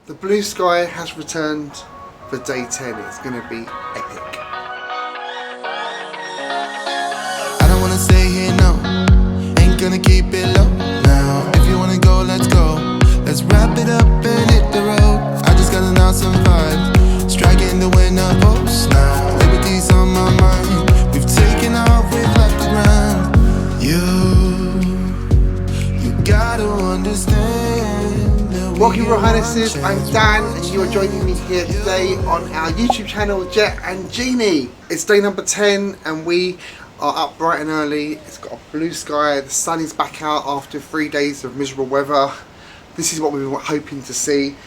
The blue sky has returned for day 10. It's going to be epic. I don't wanna stay here, no. Ain't gonna keep it low now. If you wanna go, let's go. Let's wrap it up and hit the road. I just got an awesome vibe, striking the winner post now. Liberty's on my mind. We've taken off, we've left the ground. You gotta understand. Welcome, Rohannesses. I'm Dan, and you are joining me here today on our YouTube channel, Jet and Genie. It's day number 10, and we are up bright and early. It's got a blue sky. The sun is back out after 3 days of miserable weather. This is what we were hoping to see.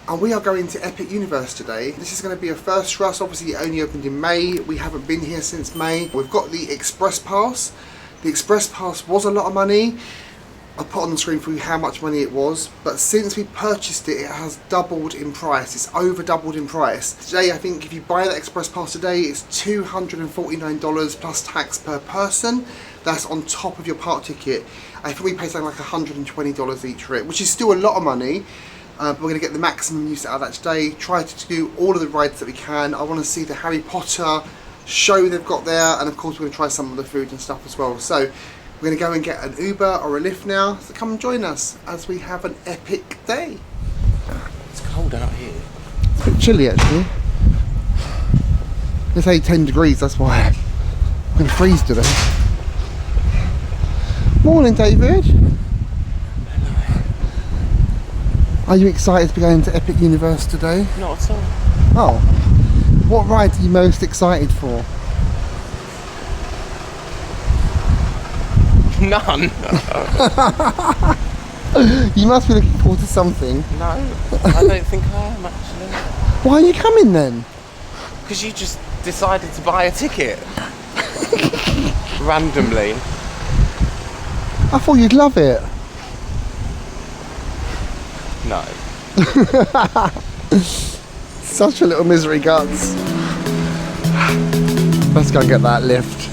And we are going to Epic Universe today. This is going to be a first for us. Obviously, it only opened in May. We haven't been here since May. We've got the Express Pass. The Express Pass was a lot of money. I'll put on the screen for you how much money it was, but since we purchased it, it has doubled in price. It's over doubled in price. Today, I think if you buy that Express Pass today, it's $249 plus tax per person. That's on top of your park ticket. I think we paid something like $120 each for it, which is still a lot of money, but we're going to get the maximum use out of that today. Try to do all of the rides that we can. I want to see the Harry Potter show they've got there, and of course we're going to try some of the food and stuff as well. So we're going to go and get an Uber or a Lyft now, so come and join us as we have an epic day. It's cold out here. It's a bit chilly actually. Let's say 10 degrees, that's why. I'm going to freeze today. Morning, David. Hello. Are you excited to be going to Epic Universe today? Not at all. Oh. What ride are you most excited for? None. You must be looking forward to something. No, I don't think I am actually. Why are you coming then? Because you just decided to buy a ticket. Randomly. I thought you'd love it. No. Such a little misery guts. Let's go and get that lift.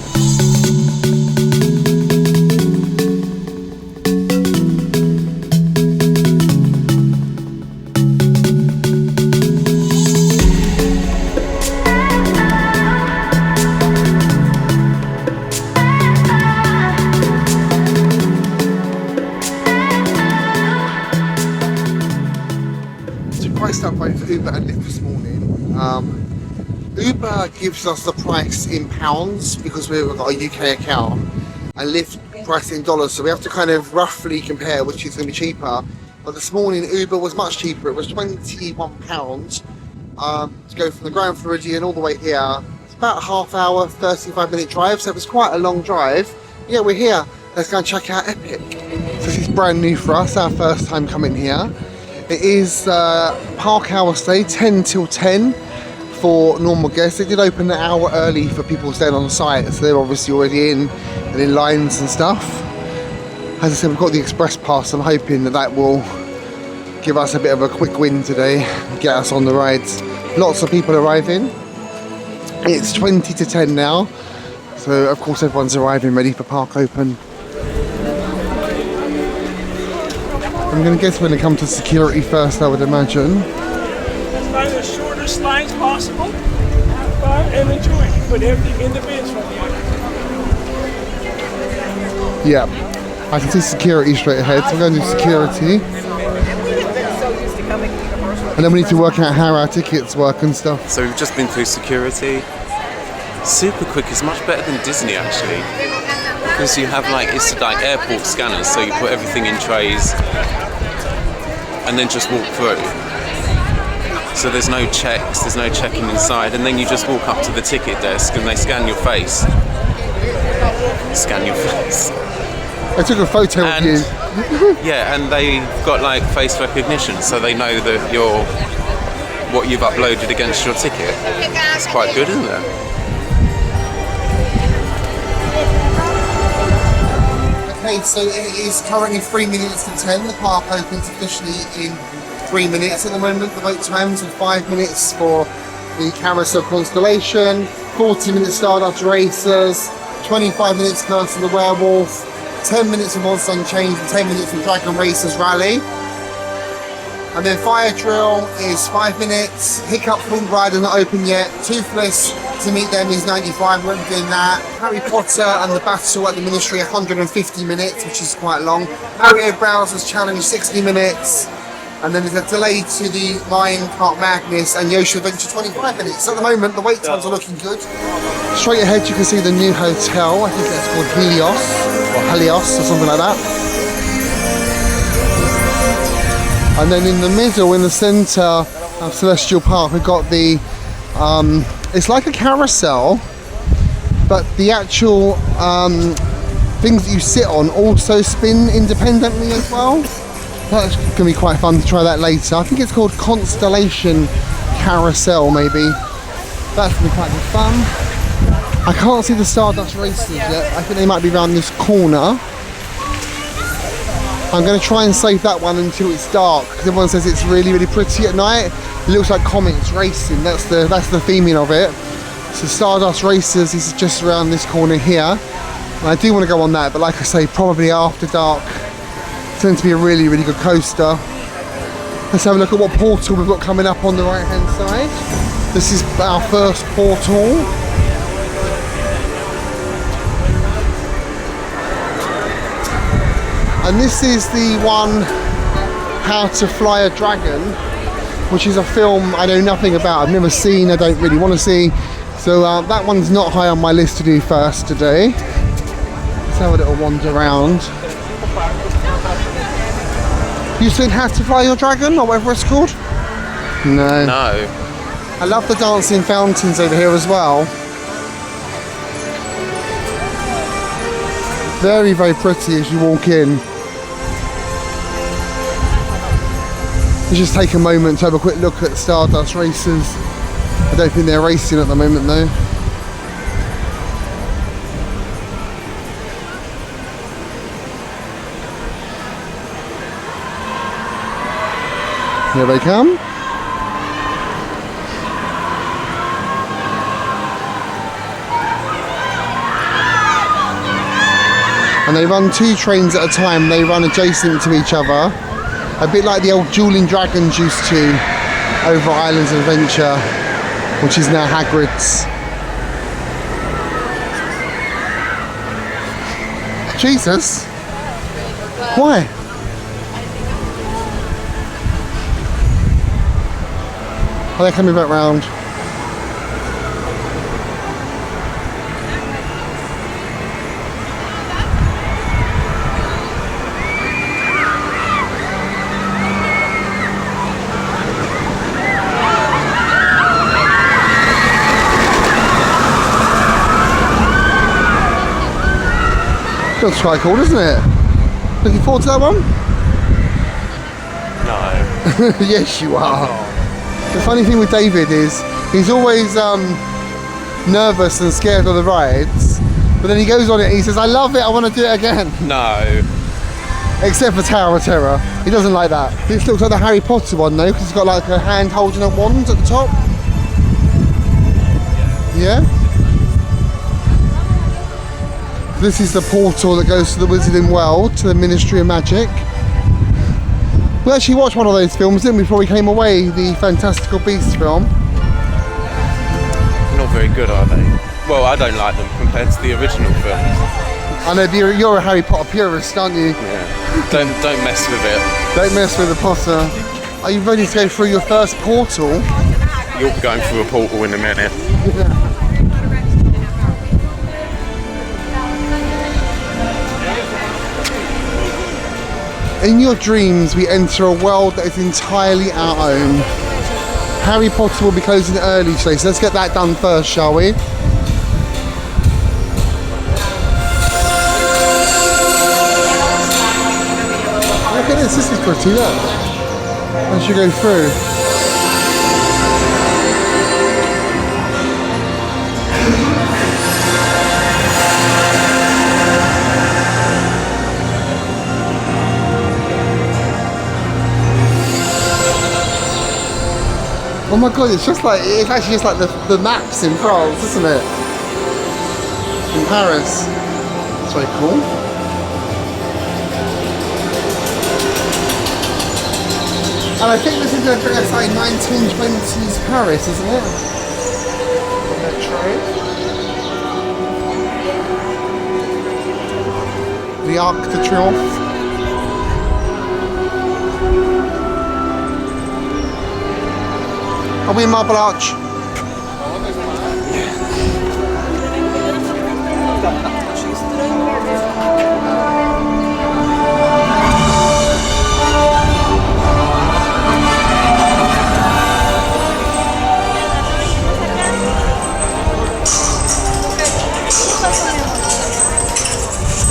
Up both Uber and Lyft this morning. Uber gives us the price in pounds because we've got a UK account, and Lyft price in dollars, so we have to kind of roughly compare which is going to be cheaper. But this morning Uber was much cheaper. It was £21 to go from the Grand Floridian all the way here. It's about a half hour, 35-minute drive, so it was quite a long drive. Yeah, we're here. Let's go and check out Epic. So this is brand new for us, our first time coming here. It is park hour stay, 10 till 10 for normal guests. They did open an hour early for people staying on site, so they're obviously already in and in lines and stuff. As I said, we've got the Express Pass. I'm hoping that will give us a bit of a quick win today, get us on the rides. Lots of people arriving. It's 20 to 10 now, so of course everyone's arriving ready for park open. I'm going to guess we're going to come to security first, I would imagine. Find the shortest lines possible, have fun and enjoy. Put everything in the bins for you. Yeah, I can see security straight ahead, so we're going to do security. And then we need to work out how our tickets work and stuff. So we've just been through security. Super quick. It's much better than Disney actually, because you have it's like airport scanners, so you put everything in trays and then just walk through. So there's no checks, there's no checking inside, and then you just walk up to the ticket desk and they scan your face. Scan your face. I took a photo of you. Yeah, and they've got face recognition, so they know that what you've uploaded against your ticket. It's quite good, isn't it? Okay, so it is currently 3 minutes to 10. The park opens officially in 3 minutes at the moment. The boat times are 5 minutes for the Carousel Constellation, 40 minutes Stardust Racers, 25 minutes Curse of the Werewolf, 10 minutes of Unchained and 10 minutes of Dragon Racers Rally. And then Fire Drill is 5 minutes. Hiccup Pink Rider not open yet. Toothless to meet them is 95, we won't be doing that. Harry Potter and the Battle at the Ministry 150 minutes, which is quite long. Mario Browser's Challenge 60 minutes. And then there's a delay to the Lion Kart Magnus and Yoshi Adventure 25 minutes. So at the moment, the wait times are looking good. Straight ahead, you can see the new hotel. I think that's called Helios, or Helios, or something like that. And then in the middle, in the centre of Celestial Park, we've got the, it's like a carousel, but the actual things that you sit on also spin independently as well. That's going to be quite fun to try that later. I think it's called Constellation Carousel, maybe. That's going to be quite good fun. I can't see the Stardust races yet. I think they might be around this corner. I'm going to try and save that one until it's dark, because everyone says it's really, really pretty at night. It looks like comets racing. That's the theming of it. So Stardust Racers is just around this corner here. And I do want to go on that, but like I say, probably after dark. Tends to be a really, really good coaster. Let's have a look at what portal we've got coming up on the right hand side. This is our first portal. And this is the one, How to Fly a Dragon, which is a film I know nothing about. I've never seen, I don't really want to see. So that one's not high on my list to do first today. Let's have a little wander around. You seen How to Fly Your Dragon, or whatever it's called? No. No. I love the dancing fountains over here as well. Very, very pretty as you walk in. Let's just take a moment to have a quick look at Stardust Racers. I don't think they're racing at the moment though. Here they come. And they run 2 trains at a time. They run adjacent to each other. A bit like the old Dueling Dragons used to over Islands of Adventure, which is now Hagrid's. Jesus. Why? Oh, they're coming back round. That's quite cool, isn't it? Looking forward to that one? No. Yes, you are. The funny thing with David is he's always nervous and scared of the rides, but then he goes on it and he says, I love it, I want to do it again. No. Except for Tower of Terror. He doesn't like that. This looks like the Harry Potter one though, because it's got like a hand holding a wand at the top. Yeah? This is the portal that goes to the Wizarding World, to the Ministry of Magic. We actually watched one of those films, didn't we, before we came away, the Fantastical Beasts film. Not very good, are they? Well, I don't like them compared to the original films. I know, you're a Harry Potter purist, aren't you? Yeah. Don't mess with it. Don't mess with the Potter. Are you ready to go through your first portal? You'll be going through a portal in a minute. In your dreams, we enter a world that is entirely our own. Harry Potter will be closing early today, so let's get that done first, shall we? Look at this is pretty, look. As you go through. Oh my god, it's actually just like the maps in France, isn't it? In Paris. That's very cool. And I think this is a dress like 1920s Paris, isn't it? On that tray. The Arc de Triomphe. Are we in Marble Arch?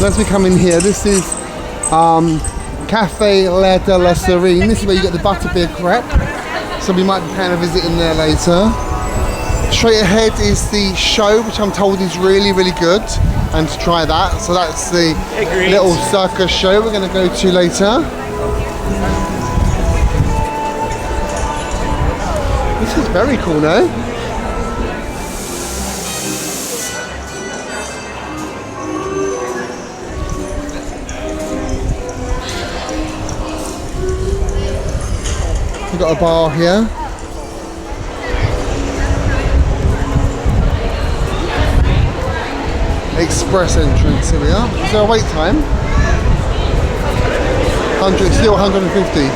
As we come in here, this is Cafe La de la Serene. This is where you get the Butterbeer Crepe. So we might be paying a visit in there later. Straight ahead is the show, which I'm told is really, really good. And to try that. So that's the little circus show we're going to go to later. This is very cool, no? We've got a bar here. Express entrance, here we are. Is there a wait time? 100, still 150.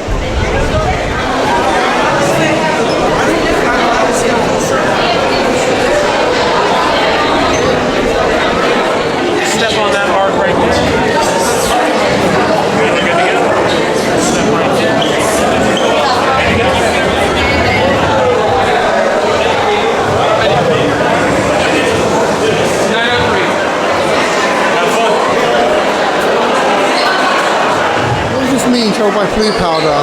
Step on that arc right there. Good to go. Step right there. Controlled by blue powder.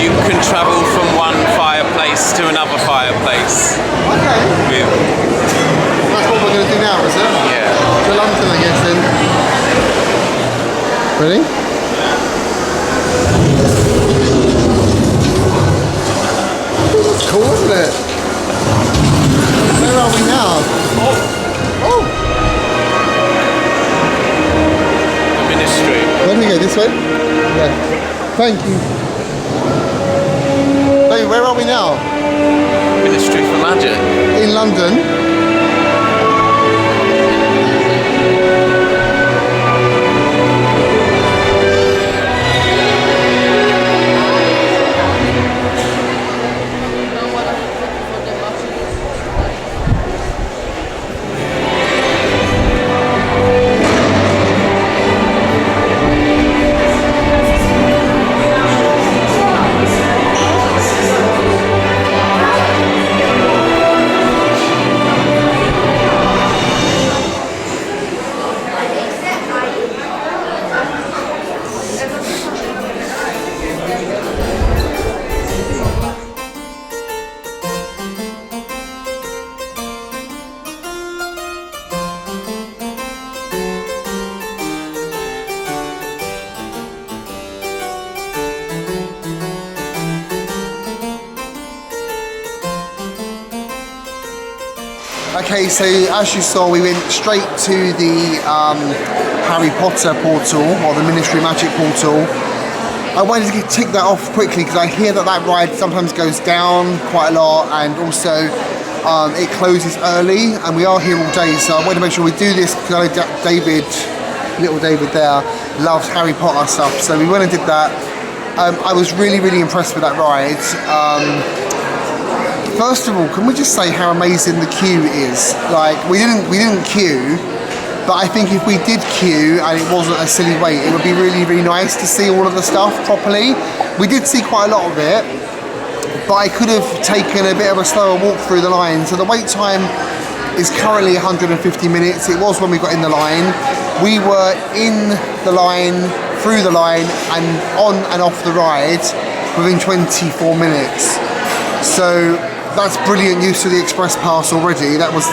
You can travel from one fireplace to another fireplace. Okay. With, That's what we're going to do now, is it? yeah. To London, I guess, then. Ready? That's cool, isn't it? Where are we now? Oh! Ministry. Where do we go? This way? Yeah. Thank you. Hey, where are we now? Ministry for Magic. In London. Okay, so as you saw, we went straight to the Harry Potter portal, or the Ministry Magic portal. I wanted to tick that off quickly because I hear that that ride sometimes goes down quite a lot, and also it closes early, and we are here all day, so I wanted to make sure we do this because I know David, little David there, loves Harry Potter stuff, so we went and did that. I was really, really impressed with that ride. First of all, can we just say how amazing the queue is? Like, we didn't queue, but I think if we did queue and it wasn't a silly wait, it would be really, really nice to see all of the stuff properly. We did see quite a lot of it, but I could have taken a bit of a slower walk through the line. So the wait time is currently 150 minutes. It was when we got in the line. We were in the line, through the line, and on and off the ride within 24 minutes. So that's brilliant use of the express pass already. That was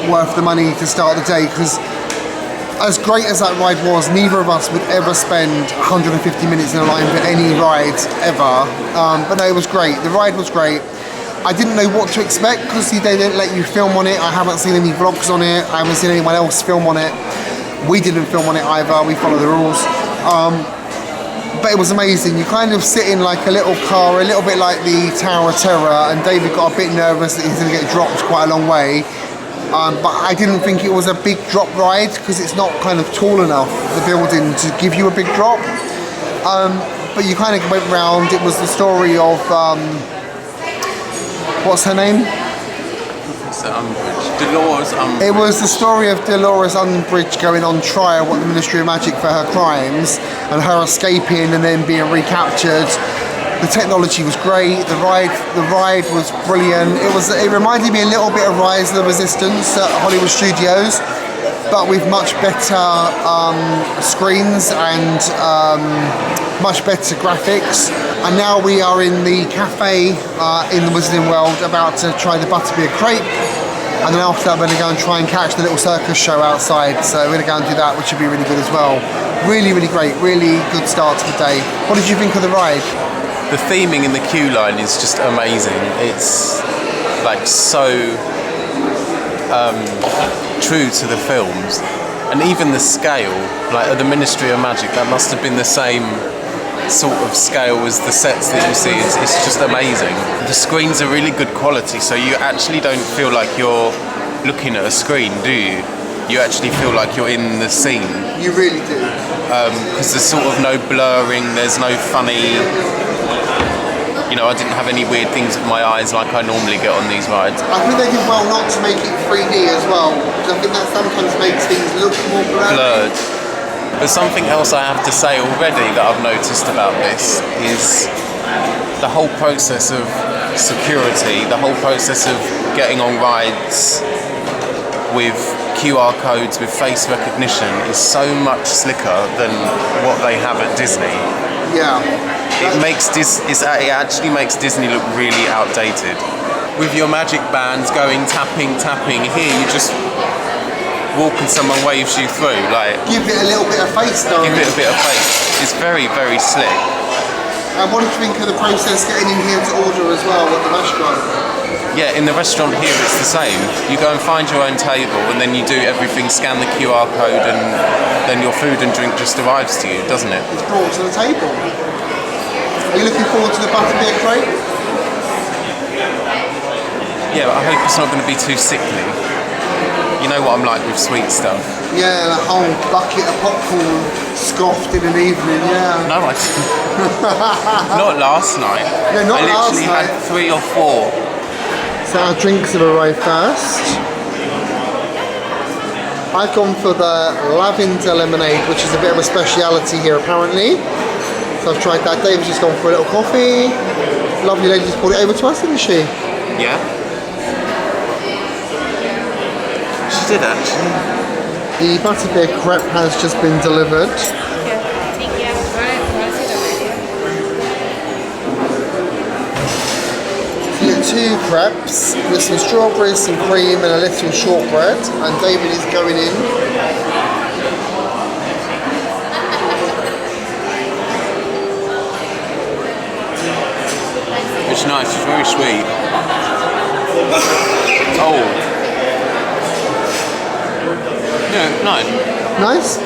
worth the money to start the day, because as great as that ride was, neither of us would ever spend 150 minutes in a line for any ride ever. But no, it was great. The ride was great. I didn't know what to expect because they didn't let you film on it. I haven't seen any vlogs on it. I haven't seen anyone else film on it. We didn't film on it either. We follow the rules. But it was amazing. You kind of sit in like a little car, a little bit like the Tower of Terror, and David got a bit nervous that he's going to get dropped quite a long way. But I didn't think it was a big drop ride because it's not kind of tall enough, the building, to give you a big drop. But you kind of went round. It was the story of, what's her name? Dolores Umbridge. It was the story of Dolores Umbridge going on trial at the Ministry of Magic for her crimes and her escaping and then being recaptured. The technology was great. The ride was brilliant. It reminded me a little bit of Rise of the Resistance at Hollywood Studios, but with much better screens and much better graphics. And now we are in the cafe in the Wizarding World, about to try the Butterbeer Crepe. And then after that, we're going to go and try and catch the little circus show outside. So we're going to go and do that, which should be really good as well. Really, really great. Really good start to the day. What did you think of the ride? The theming in the queue line is just amazing. It's like so true to the films, and even the scale, like at the Ministry of Magic, that must have been the same sort of scale as the sets that you see. It's just amazing. The screens are really good quality, so you actually don't feel like you're looking at a screen, do you? You actually feel like you're in the scene. You really do. Because there's sort of no blurring, there's no funny... You know, I didn't have any weird things with my eyes like I normally get on these rides. I think they did well not to make it 3D as well, because I think that sometimes makes things look more blurred. But something else I have to say already that I've noticed about this is the whole process of security, the whole process of getting on rides with QR codes, with face recognition, is so much slicker than what they have at Disney. Yeah. It actually makes Disney look really outdated. With your magic bands going tapping, here you just walk and someone waves you through. Like, give it a little bit of face though. Give it a bit of face. It's very, very slick. And what did you think of the process getting in here to order as well at the restaurant? Yeah, in the restaurant here it's the same. You go and find your own table and then you do everything, scan the QR code, and then your food and drink just arrives to you, doesn't it? It's brought to the table. Are you looking forward to the Butterbeer Crepe? Yeah, but I hope it's not going to be too sickly. You know what I'm like with sweet stuff. Yeah, a whole bucket of popcorn scoffed in an evening, yeah. No, I didn't. Not last night. No, not last last night. I literally had 3 or 4. So our drinks have arrived first. I've gone for the Lavender lemonade, which is a bit of a speciality here apparently. So I've tried that. David's just gone for a little coffee. Lovely lady just brought it over to us, didn't she? Yeah. She did actually. The Butterbeer Crepe has just been delivered. So you get 2 crepes with some strawberries, some cream and a little shortbread. And David is going in. It's nice, it's very sweet. Oh. Yeah, nice. Nice?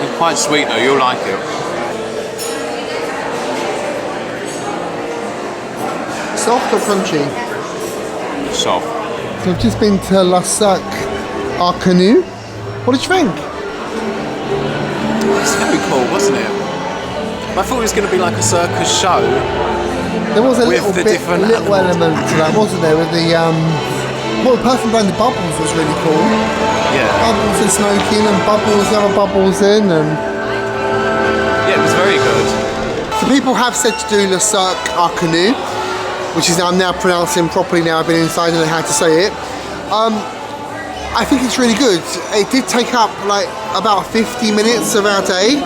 It's quite sweet though, you'll like it. Soft or crunchy? Soft. So I've just been to Cirque Arcanus. What did you think? It's very cool, wasn't it? I thought it was going to be like a circus show. There was a with little the bit, different little element to that, wasn't there? With the well, the person blowing the bubbles was really cool. Yeah. Bubbles and smoking and bubbles, the other bubbles in, and yeah, it was very good. So people have said to do Le Cirque Arcanus, which is I'm now pronouncing properly now. I've been inside and I had to say it. I think it's really good. It did take up like about 50 minutes of our day,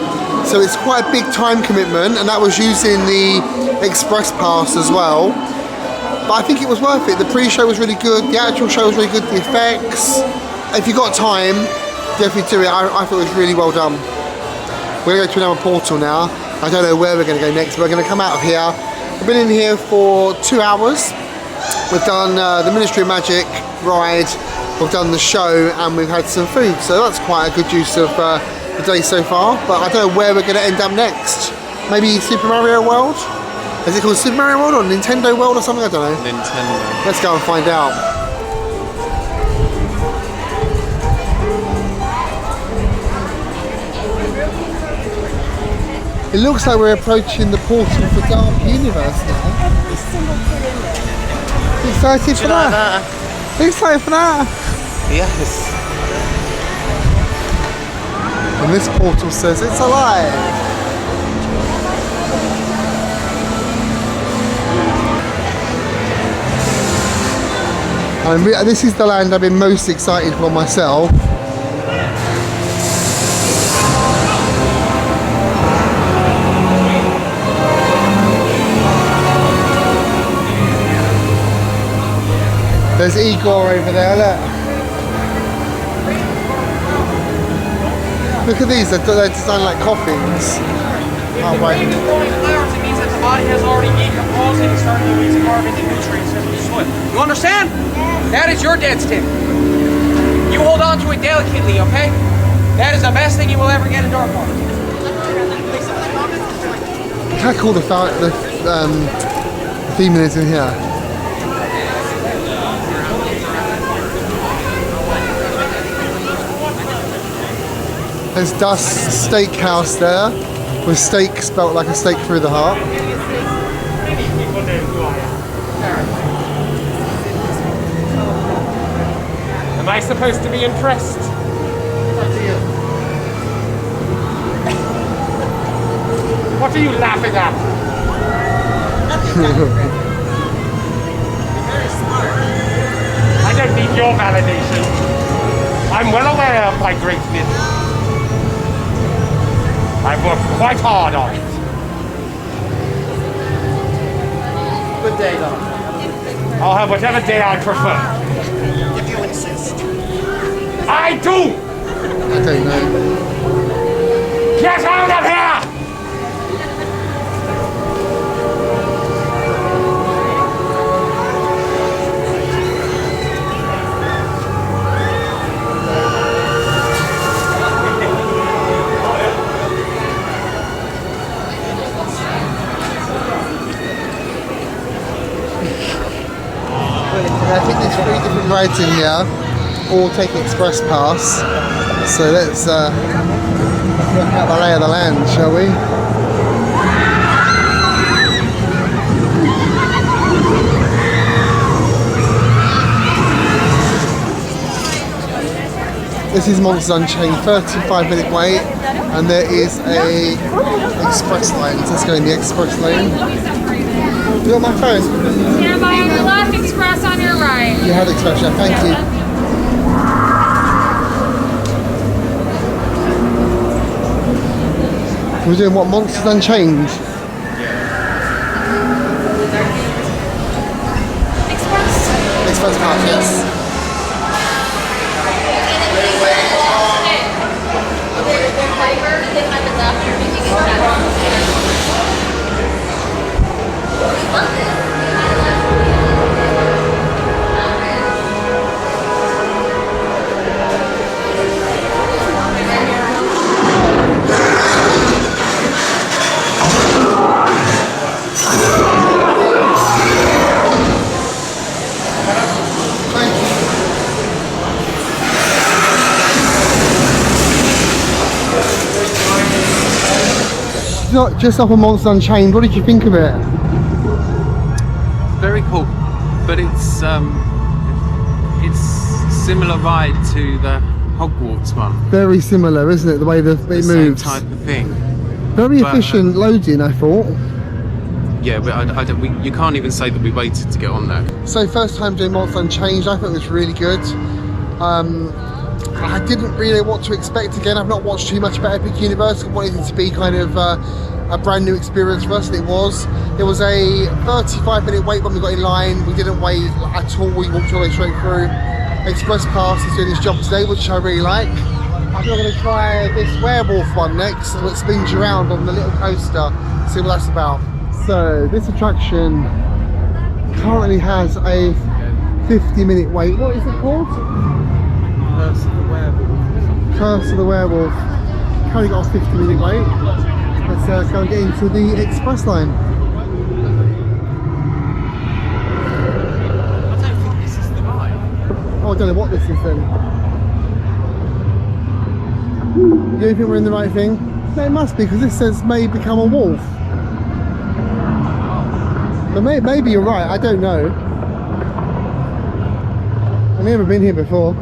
so it's quite a big time commitment, and that was using the Express Pass as well. But I think it was worth it. The pre-show was really good, the actual show was really good, the effects. If you got time, definitely do it. I thought it was really well done. We're going to go to another portal now. I don't know where we're going to go next, but we're going to come out of here. We've been in here for 2 hours. We've done the Ministry of Magic ride, we've done the show, and we've had some food. So that's quite a good use of the day so far. But I don't know where we're going to end up next. Maybe Super Mario World? Is it called Super Mario World or Nintendo World or something? I don't know. Nintendo. Let's go and find out. It looks like we're approaching the portal for Dark Universe now. Every single kid in there. Excited for that? Excited for that? Yes. And this portal says it's alive. And this is the land I've been most excited for myself. There's Igor over there, look. Look at these, they're designed like coffins. Oh, wait. Growing clouds, it means that the body has already decomposed and is starting to release carbon and nutrients into the soil. You understand? That is your dead stick. You hold on to it delicately, okay? That is the best thing you will ever get in dark water. How cool the theming is in here. There's Dust's Steakhouse there, with steak spelt like a stake through the heart. Am I supposed to be impressed? What are you laughing at? I don't need your validation. I'm well aware of my greatness. I've worked quite hard on it. Good day, Doc. I'll have whatever day I prefer. If you insist. I do! I don't know. Get out of here! I think there's 3 different rides in here, all take express pass. So let's work out the lay of the land, shall we? This is Monsters Unchained, 35-minute wait, and there is a express lane. So let's go in the express lane. You got my phone? Stand by on your left, express on your right. You have express, yeah, thank you. We're doing what, Monsters Unchained? Express card, yes. Just off of Monsters Unchained, what did you think of it? Very cool, but it's similar ride to the Hogwarts one. Very similar, isn't it? The way it moves. Same type of thing. Very efficient loading, I thought. Yeah, but you can't even say that we waited to get on there. So first time doing Monsters Unchained, I thought it was really good. I didn't really know what to expect again. I've not watched too much about Epic Universe. I wanted it to be kind of a brand new experience for us, and it was. It was a 35-minute wait when we got in line. We didn't wait at all. We walked all the way straight through. Express Pass is doing his job today, which I really like. I think I'm going to try this Werewolf one next, so it spins you around on the little coaster. See what that's about. So this attraction currently has a 50-minute wait. What is it called? Curse of the Werewolf. Curse of the Werewolf. Currently got a 50-minute wait. Let's go and get into the express line. I don't think this is the ride. Oh, I don't know what this is then. Do you think we're in the right thing? No, it must be, because this says may become a wolf. But maybe you're right, I don't know. I've never been here before.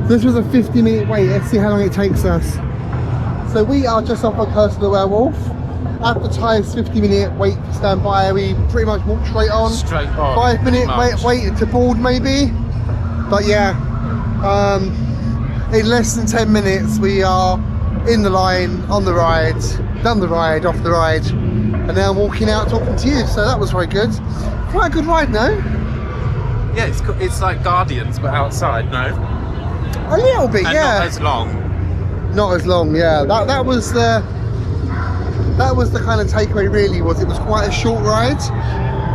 This was a 50-minute wait. Let's see how long it takes us. So we are just off of Carousel the Werewolf. Advertised 50-minute wait to stand by. We pretty much walked straight on. Straight on. 5-minute wait to board maybe. But yeah, in less than 10 minutes we are in the line, on the ride, done the ride, off the ride, and now I'm walking out talking to you. So that was very good. Quite a good ride, no? Yeah, it's like Guardians, but outside, no? A little bit, And yeah. not as long. Not as long, yeah. That was the kind of takeaway. Really, it was quite a short ride.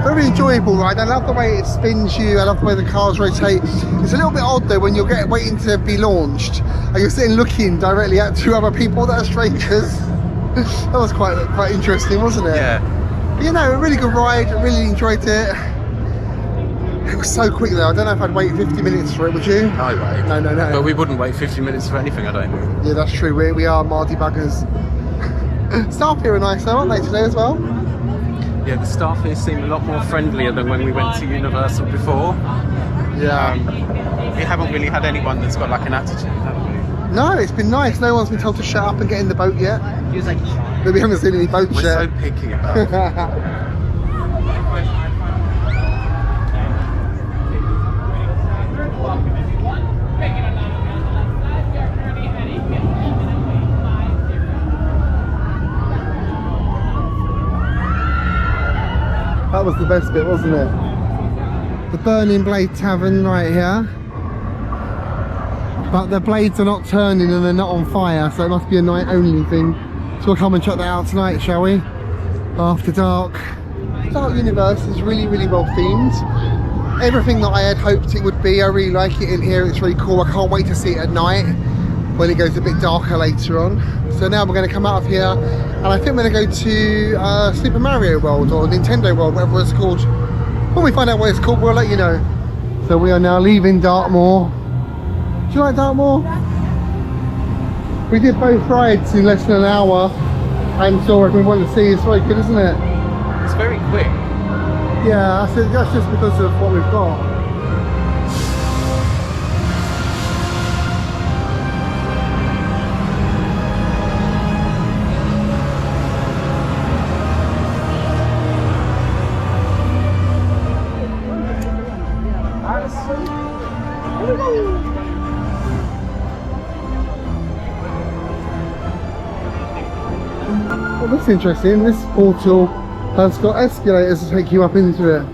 Very enjoyable ride. I love the way it spins you. I love the way the cars rotate. It's a little bit odd though when you're waiting to be launched and you're sitting looking directly at two other people that are strangers. That was quite interesting, wasn't it? Yeah. But, you know, a really good ride. I really enjoyed it. It was so quick though. I don't know if I'd wait 50 minutes for it. Would you? I wait. No. But we wouldn't wait 50 minutes for anything, I don't think. Yeah, that's true. We are Mardy buggers. Staff here are nice though, aren't they, today as well? Yeah, the staff here seem a lot more friendlier than when we went to Universal before. Yeah. We haven't really had anyone that's got like an attitude, have we? No, it's been nice. No one's been told to shut up and get in the boat yet. But we haven't seen any boats We're yet. so picky about it. That was the best bit, wasn't it? The Burning Blade Tavern right here. But the blades are not turning and they're not on fire, so it must be a night only thing. So we'll come and check that out tonight, shall we? After dark. Dark Universe is really, really well themed. Everything that I had hoped it would be. I really like it in here. It's really cool. I can't wait to see it at night when it goes a bit darker later on. So now we're going to come out of here and I think we're going to go to Super Mario World or Nintendo World, whatever it's called. When we find out what it's called, we'll let you know. So we are now leaving Dartmoor. Do you like Dartmoor? We did both rides in less than an hour and saw everything we wanted to see. It's very good, isn't it? It's very quick. Yeah, that's just because of what we've got. Well, that's interesting. This portal has got escalators to take you up into it.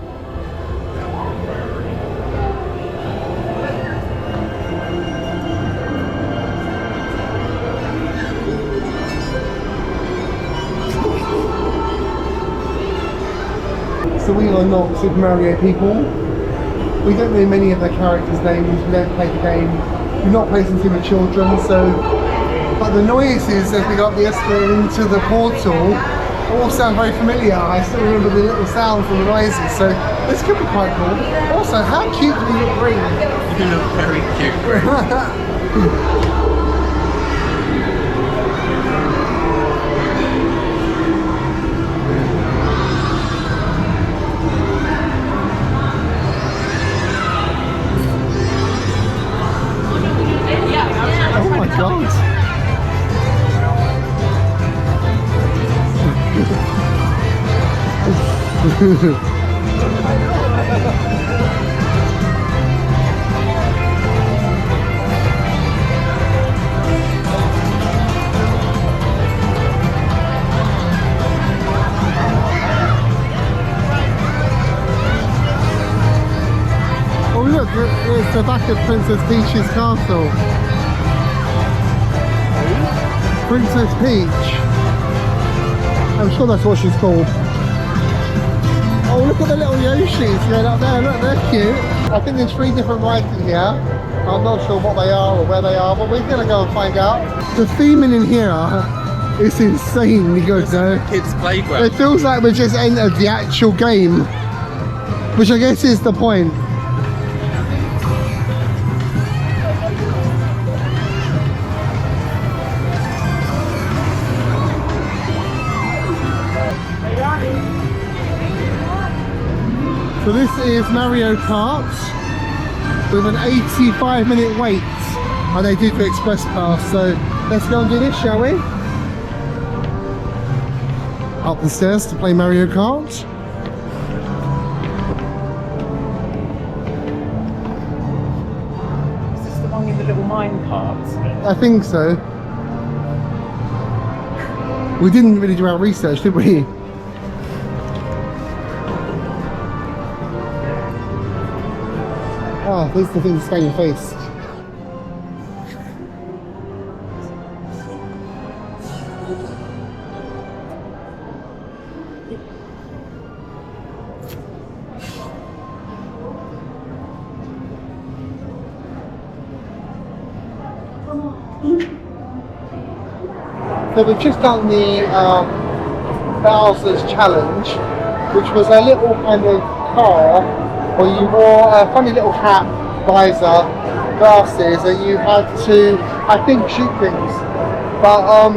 So we are not Super Mario people. We don't know many of the characters' names. We don't play the game. We're not playing since we were children, so. But the noises as we got the escalator into the portal all sound very familiar. I still remember the little sounds and the noises, so this could be quite cool. Also, how cute do we look green? You look very cute, Greg. Oh my god. Oh look, it's the back of Princess Peach's castle. Princess Peach. I'm sure that's what she's called. Oh, look at the little Yoshis going up there. Look, they're cute. I think there's 3 different rides in here. I'm not sure what they are or where they are, but we're going to go and find out. The theming in here It's insanely good though. Kids' playground. It feels like we just entered the actual game, which I guess is the point. So this is Mario Kart with an 85-minute wait, and they do for Express Pass. So let's go and do this, shall we? Up the stairs to play Mario Kart. Is this the one in the little mine carts? I think so. We didn't really do our research, did we? Ah, these are the things that stay in your face. So we've just done the Bowser's Challenge, which was a little kind of car where you wore a funny little hat, visor, glasses, and you had to, I think, shoot things. But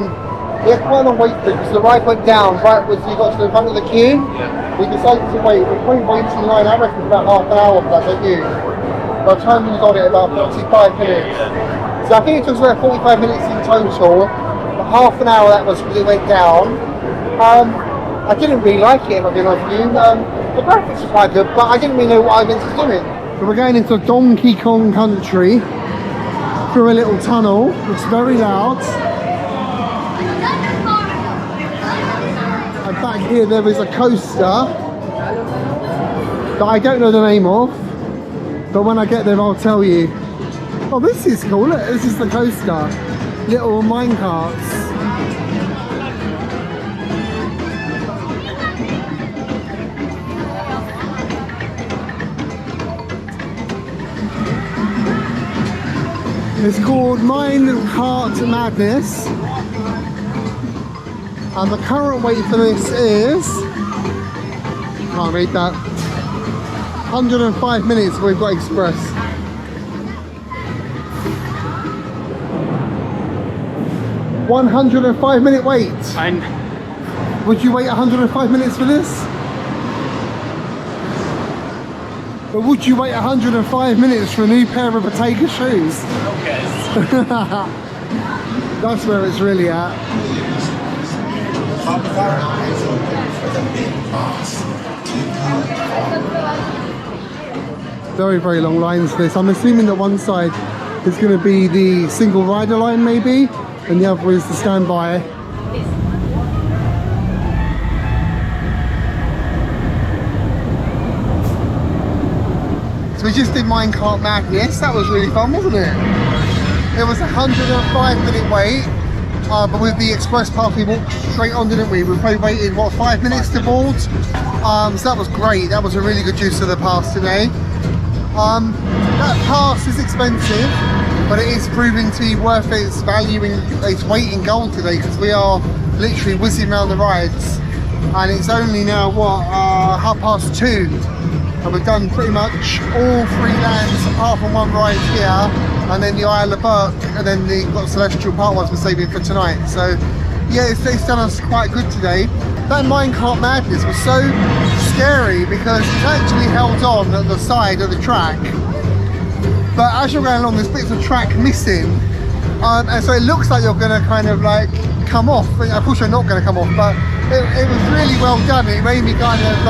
we had quite a long wait for it because the ride went down right as you got to the front of the queue. We decided to wait. We probably waited in line, I reckon, for about half an hour for that, don't you? By the time we got it, about 45 minutes. So I think it took us about 45 minutes in total. But half an hour that was because it went down. I didn't really like it, if I'm being honest with you. The graphics were quite good, but I didn't really know what I was meant to do it. So we're going into Donkey Kong Country through a little tunnel. It's very loud. And back here there is a coaster that I don't know the name of, but when I get there I'll tell you. Oh, this is cool. Look, this is the coaster. Little mine carts. It's called Mine Cart Madness, and the current wait for this is, can't read that, 105 minutes. We've got Express. $105-minute wait. And Would you wait 105 minutes for this? But would you wait 105 minutes for a new pair of Bottega shoes? okay. That's where it's really at. Very, very long lines for this. I'm assuming that one side is going to be the single rider line maybe, and the other is the standby. So we just did Minecart Madness. That was really fun, wasn't it? It was a 105-minute wait, but with the Express Pass we walked straight on, didn't we? We probably waited, what, 5 minutes to board? So that was great. That was a really good use of the pass today. That pass is expensive, but it is proving to be worth its value in its weight in gold today, because we are literally whizzing around the rides, and it's only now, what, 2:30. And we've done pretty much all 3 lands apart from one ride here, and then the Isle of Berk, and then the Celestial Park ones we're saving for tonight. So yeah, it's done us quite good today. That Minecart Madness was so scary because it's actually held on at the side of the track, but as you're going along there's bits of track missing, and so it looks like you're going to kind of like come off. Of course you're not going to come off, but it was really well done. It made me kind of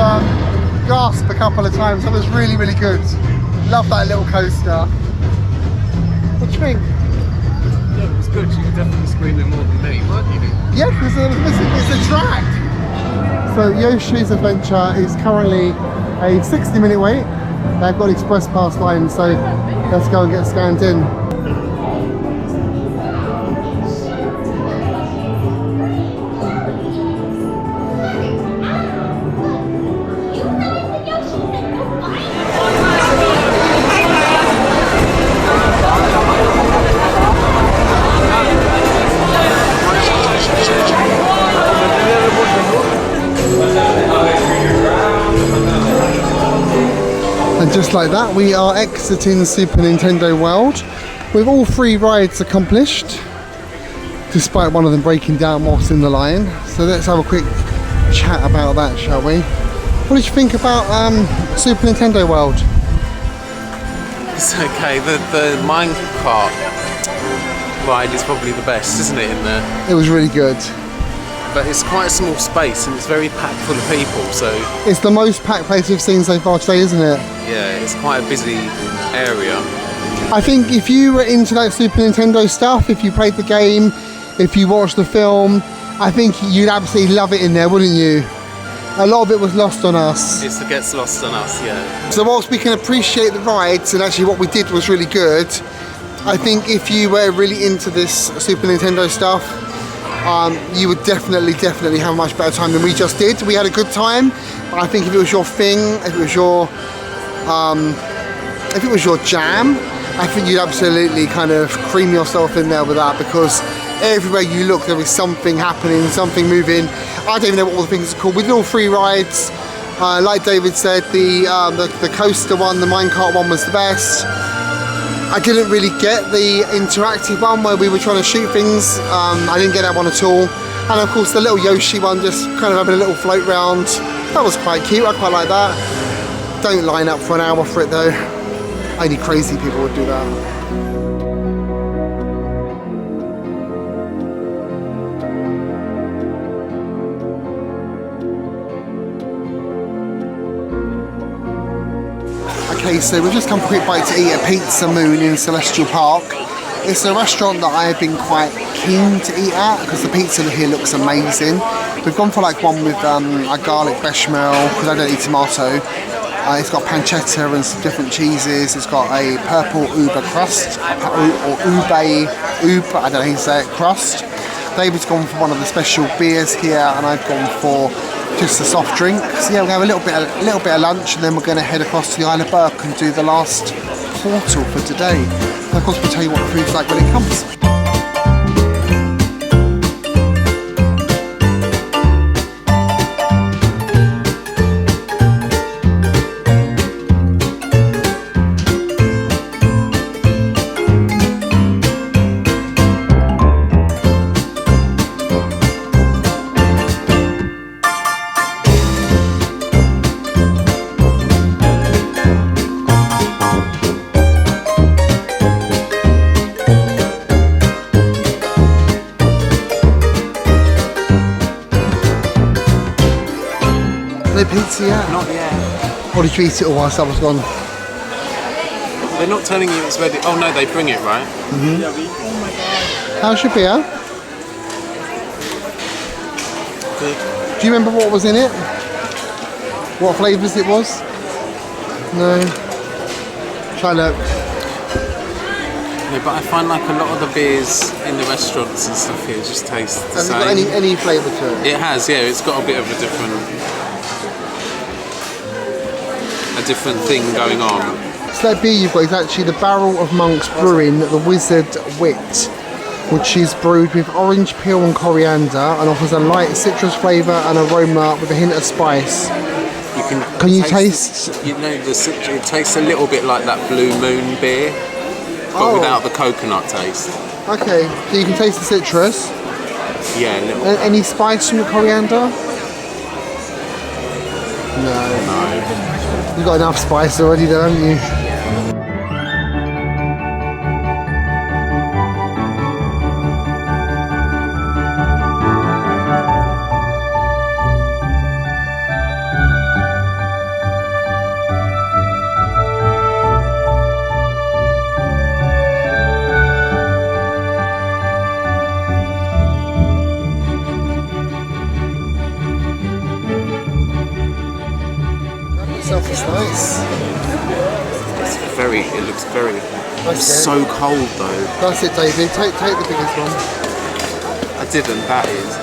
gasp a couple of times. It was really, really good. Love that little coaster. What do you think? Yeah, it was good. You were definitely screaming more than me, weren't you? Yeah, because it was missing bits of track. So Yoshi's Adventure is currently a 60-minute wait. They've got Express Pass line, so let's go and get scanned in. And just like that, we are exiting Super Nintendo World with all 3 rides accomplished, despite one of them breaking down whilst in the line. So let's have a quick chat about that, shall we? What did you think about Super Nintendo World? It's okay. The minecart ride is probably the best, isn't it, in there? It was really good. But it's quite a small space and it's very packed full of people, so... It's the most packed place we've seen so far today, isn't it? Yeah, it's quite a busy area. I think if you were into that Super Nintendo stuff, if you played the game, if you watched the film, I think you'd absolutely love it in there, wouldn't you? A lot of it was lost on us. It gets lost on us, yeah. So whilst we can appreciate the rides, and actually what we did was really good, I think if you were really into this Super Nintendo stuff, you would definitely have a much better time than we just did. We had a good time, but I think if it was your thing, if it was your jam, I think you'd absolutely kind of cream yourself in there with that, because everywhere you look there is something happening, something moving. I don't even know what all the things are called. We did all 3 rides. Like David said, the coaster one, the minecart one was the best. I didn't really get the interactive one where we were trying to shoot things. I didn't get that one at all. And of course the little Yoshi one, just kind of having a little float round. That was quite cute, I quite like that. Don't line up for an hour for it though. Only crazy people would do that. Okay, so we've just come for a quick bite to eat at Pizza Moon in Celestial Park. It's a restaurant that I've been quite keen to eat at because the pizza here looks amazing. We've gone for like one with a garlic bechamel because I don't eat tomato. It's got pancetta and some different cheeses. It's got a purple ube crust, or ube, I don't know how you say it, crust. David's gone for one of the special beers here, and I've gone for just a soft drink. So yeah, we'll have a little bit of lunch, and then we're going to head across to the Isle of Berk and do the last portal for today. And of course, we'll tell you what the food's like when it comes. No pizza yet? Not yet. Or did you eat it all whilst I was gone? They're not telling you it's ready. Oh no, they bring it, right? Mm-hmm. How's your beer? Good. Do you remember what was in it? What flavours it was? No. Try look. Yeah, but I find like a lot of the beers in the restaurants and stuff here just taste the same. Has it got any flavour to it? It has, yeah. It's got a bit of a different thing going on. So that beer you've got is actually the Barrel of Monks Brewing the Wizard Wit, which is brewed with orange peel and coriander and offers a light citrus flavour and aroma with a hint of spice. Can you taste? You know, it tastes a little bit like that Blue Moon beer, but without the coconut taste. Okay, so you can taste the citrus. Yeah, a little. Any spice from the coriander? No. You've got enough spice already though, haven't you? It's nice. It looks very. It's so cold though. That's it, David. Take the biggest one. I didn't. That is.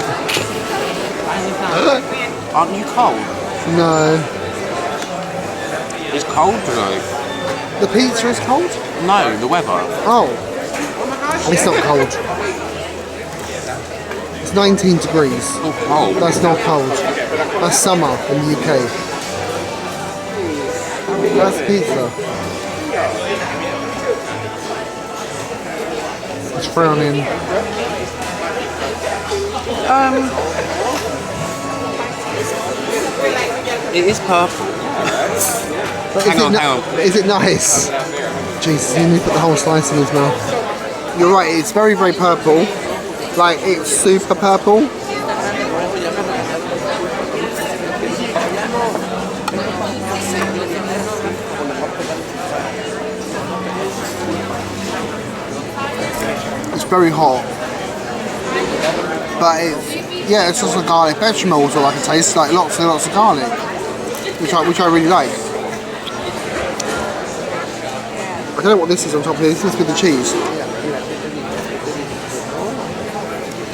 Aren't you cold? No. It's cold though. The pizza is cold? No, the weather. Oh. It's not cold. It's 19 degrees. Oh, cold. That's not cold. That's summer in the UK. That's pizza. It's frowning. It is purple. But Hang on. Is it nice? Jesus, you need to put the whole slice in his mouth. You're right, it's very, very purple. Like, it's super purple. It's very hot. But it's just a garlic bechamel is all I can taste. Like lots and lots of garlic. Which I really like. I don't know what this is on top of this. This is with the cheese.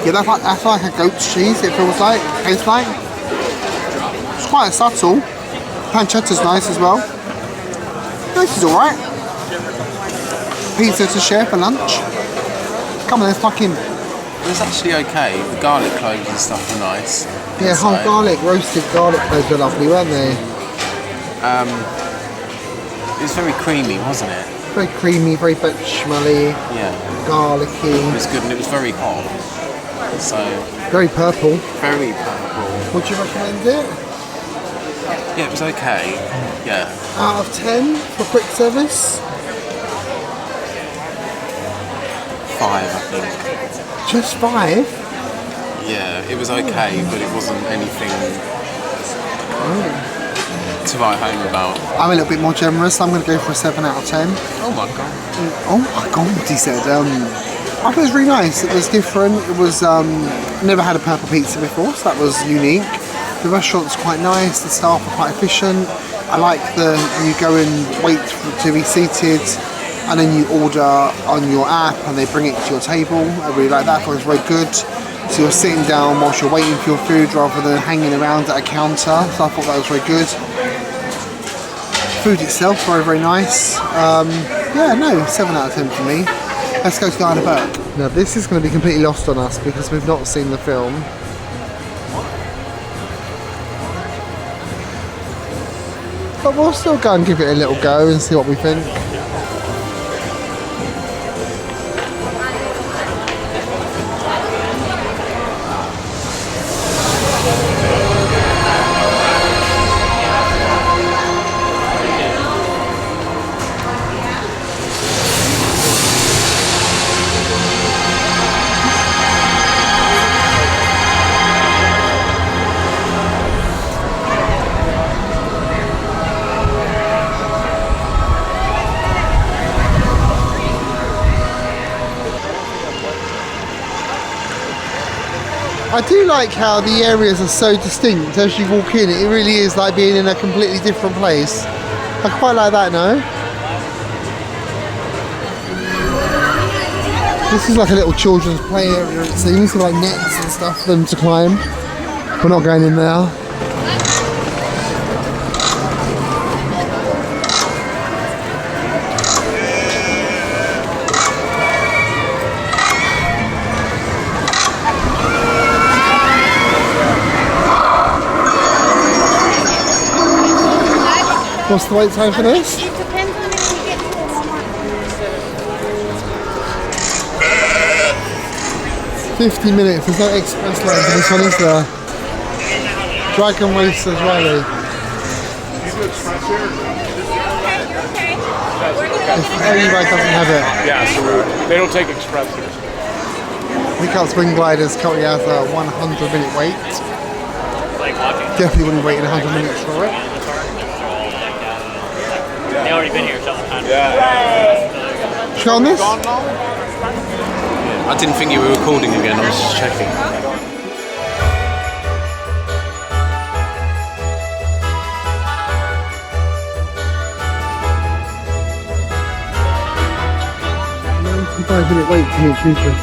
Yeah, that's like a goat's cheese. It feels like, tastes like. It's quite subtle. Pancetta's nice as well. This is all right. Pizza to share for lunch. Come on, let's fucking. It was actually okay. The garlic cloves and stuff were nice. Yeah, whole garlic, roasted garlic cloves were lovely, weren't they? It was very creamy, wasn't it? Very creamy, very bechamelly, Yeah. garlicky. It was good and it was very hot. So, Very purple. very purple. Would you recommend it? Yeah, it was okay. Yeah. Out of 10 for quick service? 5, I think. Just 5? Yeah, it was okay, but it wasn't anything to write home about. I'm a little bit more generous. I'm going to go for a 7 out of 10. Oh my god. Oh my god, he said. I thought it was really nice. It was different. It was, never had a purple pizza before, so that was unique. The restaurant's quite nice. The staff are quite efficient. I like you go and wait to be seated, and then you order on your app and they bring it to your table. I really like that. I thought it was very good. So you're sitting down whilst you're waiting for your food rather than hanging around at a counter. So I thought that was very good. Food itself, very, very nice. Yeah, no, 7 out of 10 for me. Let's go to the Isle of Berk. Now this is going to be completely lost on us because we've not seen the film. But we'll still go and give it a little go and see what we think. I do like how the areas are so distinct as you walk in. It really is like being in a completely different place. I quite like that now. This is like a little children's play area, it seems, with like nets and stuff for them to climb. We're not going in there. What's the wait time for this? It depends on if we get to this one. 50 minutes, there's no express line for this one, is there? Dragon Racers Rally. If anybody doesn't have it. Yeah, so they don't take express here. Hiccup Swing Gliders currently has a 100-minute wait. Definitely wouldn't wait 100 minutes for it. They already been here several times. Should we go on this? I didn't think you were recording again, I was just checking. Minute wait to meet people.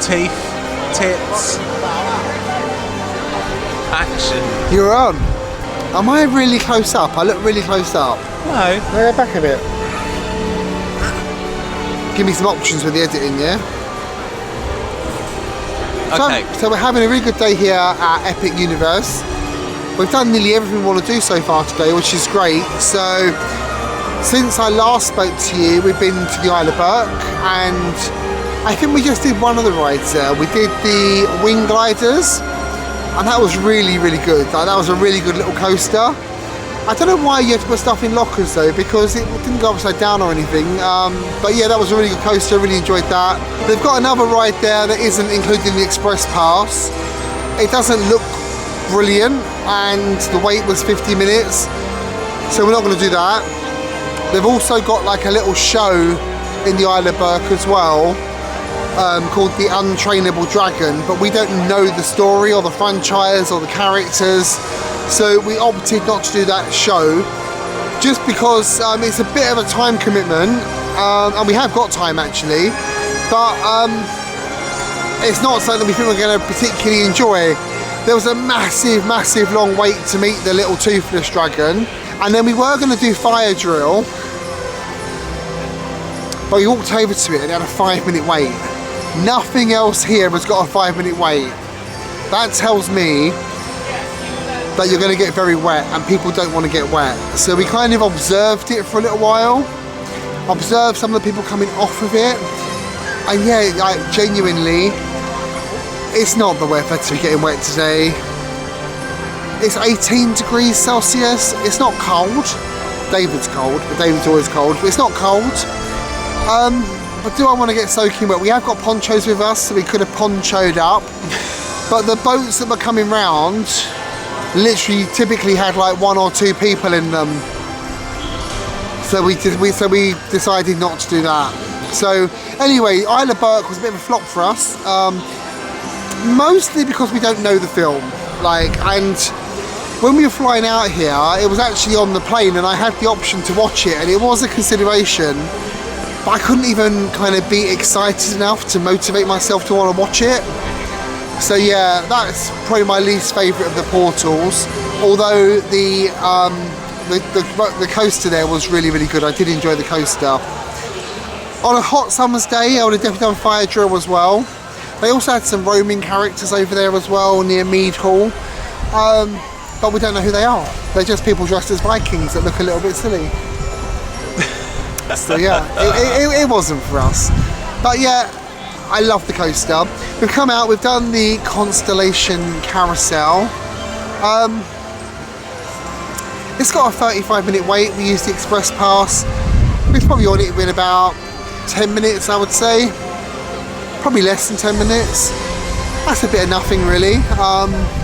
teeth, tits, action. You're on. Am I really close up? I look really close up. No. Go back a bit. Give me some options with the editing, yeah? Okay. So we're having a really good day here at Epic Universe. We've done nearly everything we want to do so far today, which is great. So since I last spoke to you, we've been to the Isle of Berk, and I think we just did one of the rides there. We did the wing gliders, and that was really, really good. That was a really good little coaster. I don't know why you had to put stuff in lockers though, because it didn't go upside down or anything. But yeah, that was a really good coaster, really enjoyed that. They've got another ride there that isn't included in the Express Pass. It doesn't look brilliant, and the wait was 50 minutes, so we're not going to do that. They've also got like a little show in the Isle of Berk as well, called the Untrainable Dragon, but we don't know the story or the franchise or the characters, so we opted not to do that show just because it's a bit of a time commitment, and we have got time actually, but it's not something we think we're going to particularly enjoy. There was a massive long wait to meet the little toothless dragon, and then we were going to do fire drill, but we walked over to it and it had a 5-minute wait. Nothing else here has got a 5-minute wait. That tells me that you're going to get very wet, and people don't want to get wet. So we kind of observed it for a little while, observed some of the people coming off of it, and yeah, like genuinely, it's not the weather to be getting wet today. It's 18 degrees Celsius. It's not cold. David's cold, but David's always cold, but it's not cold. But do I want to get soaking wet? We have got ponchos with us, so we could have ponchoed up. But the boats that were coming round literally typically had like 1 or 2 people in them. So we decided not to do that. So anyway, Isle of Berk was a bit of a flop for us. Mostly because we don't know the film. And when we were flying out here, it was actually on the plane, and I had the option to watch it, and it was a consideration. But I couldn't even kind of be excited enough to motivate myself to want to watch it. So yeah, that's probably my least favourite of the portals. Although the coaster there was really, really good. I did enjoy the coaster. On a hot summer's day, I would have definitely done fire drill as well. They also had some roaming characters over there as well near Mead Hall. But we don't know who they are. They're just people dressed as Vikings that look a little bit silly. So yeah, it wasn't for us. But yeah, I love the coaster. We've come out, we've done the Constellation Carousel. It's got a 35-minute wait. We used the Express Pass. We've probably on it in about 10 minutes, I would say. Probably less than 10 minutes. That's a bit of nothing really,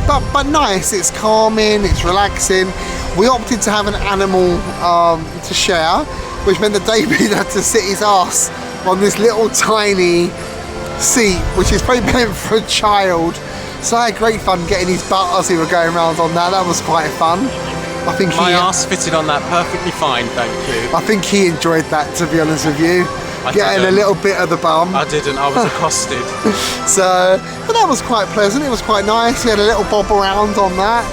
but nice. It's calming, it's relaxing. We opted to have an animal to share, which meant that David had to sit his ass on this little tiny seat, which is probably meant for a child. So I had great fun getting his butt as we were going around on that. That was quite fun. I think my ass fitted on that perfectly fine, thank you. I think he enjoyed that, to be honest with you. Getting a little bit of the bum. I didn't, I was accosted. So, but that was quite pleasant, it was quite nice. He had a little bob around on that.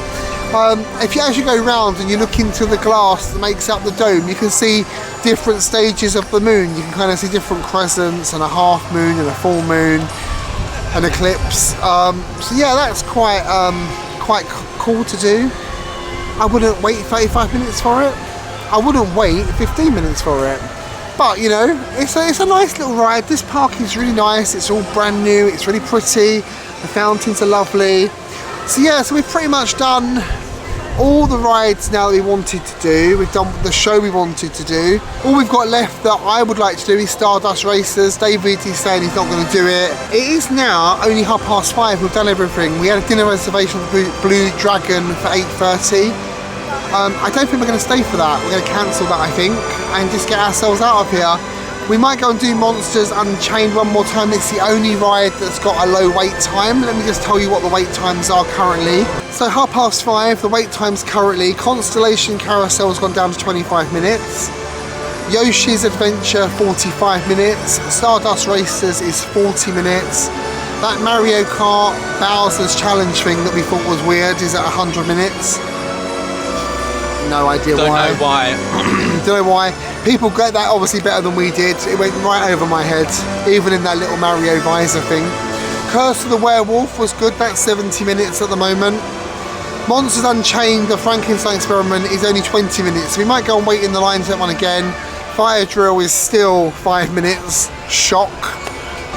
As you go round and you look into the glass that makes up the dome, you can see different stages of the moon. You can kind of see different crescents and a half moon and a full moon, an eclipse. So yeah, that's quite cool to do. I wouldn't wait 35 minutes for it. I wouldn't wait 15 minutes for it. But you know, it's a nice little ride. This park is really nice. It's all brand new. It's really pretty. The fountains are lovely. So yeah, so we've pretty much done all the rides now that we wanted to do. We've done the show we wanted to do. All we've got left that I would like to do is Stardust Racers. David is saying he's not going to do it. It is now only 5:30. We've done everything. We had a dinner reservation for Blue Dragon for 8:30. I don't think we're going to stay for that. We're going to cancel that, I think, and just get ourselves out of here. We might go and do Monsters Unchained one more time. It's the only ride that's got a low wait time. Let me just tell you what the wait times are currently. So 5:30, the wait times currently. Constellation Carousel has gone down to 25 minutes. Yoshi's Adventure, 45 minutes. Stardust Racers is 40 minutes. That Mario Kart Bowser's Challenge thing that we thought was weird is at 100 minutes. No idea Don't why. know why. Don't know why. People get that obviously better than we did. It went right over my head, even in that little Mario visor thing. Curse of the Werewolf was good. That's 70 minutes at the moment. Monsters Unchained, the Frankenstein experiment, is only 20 minutes. We might go and wait in the line for that one again. Fire Drill is still 5 minutes. Shock.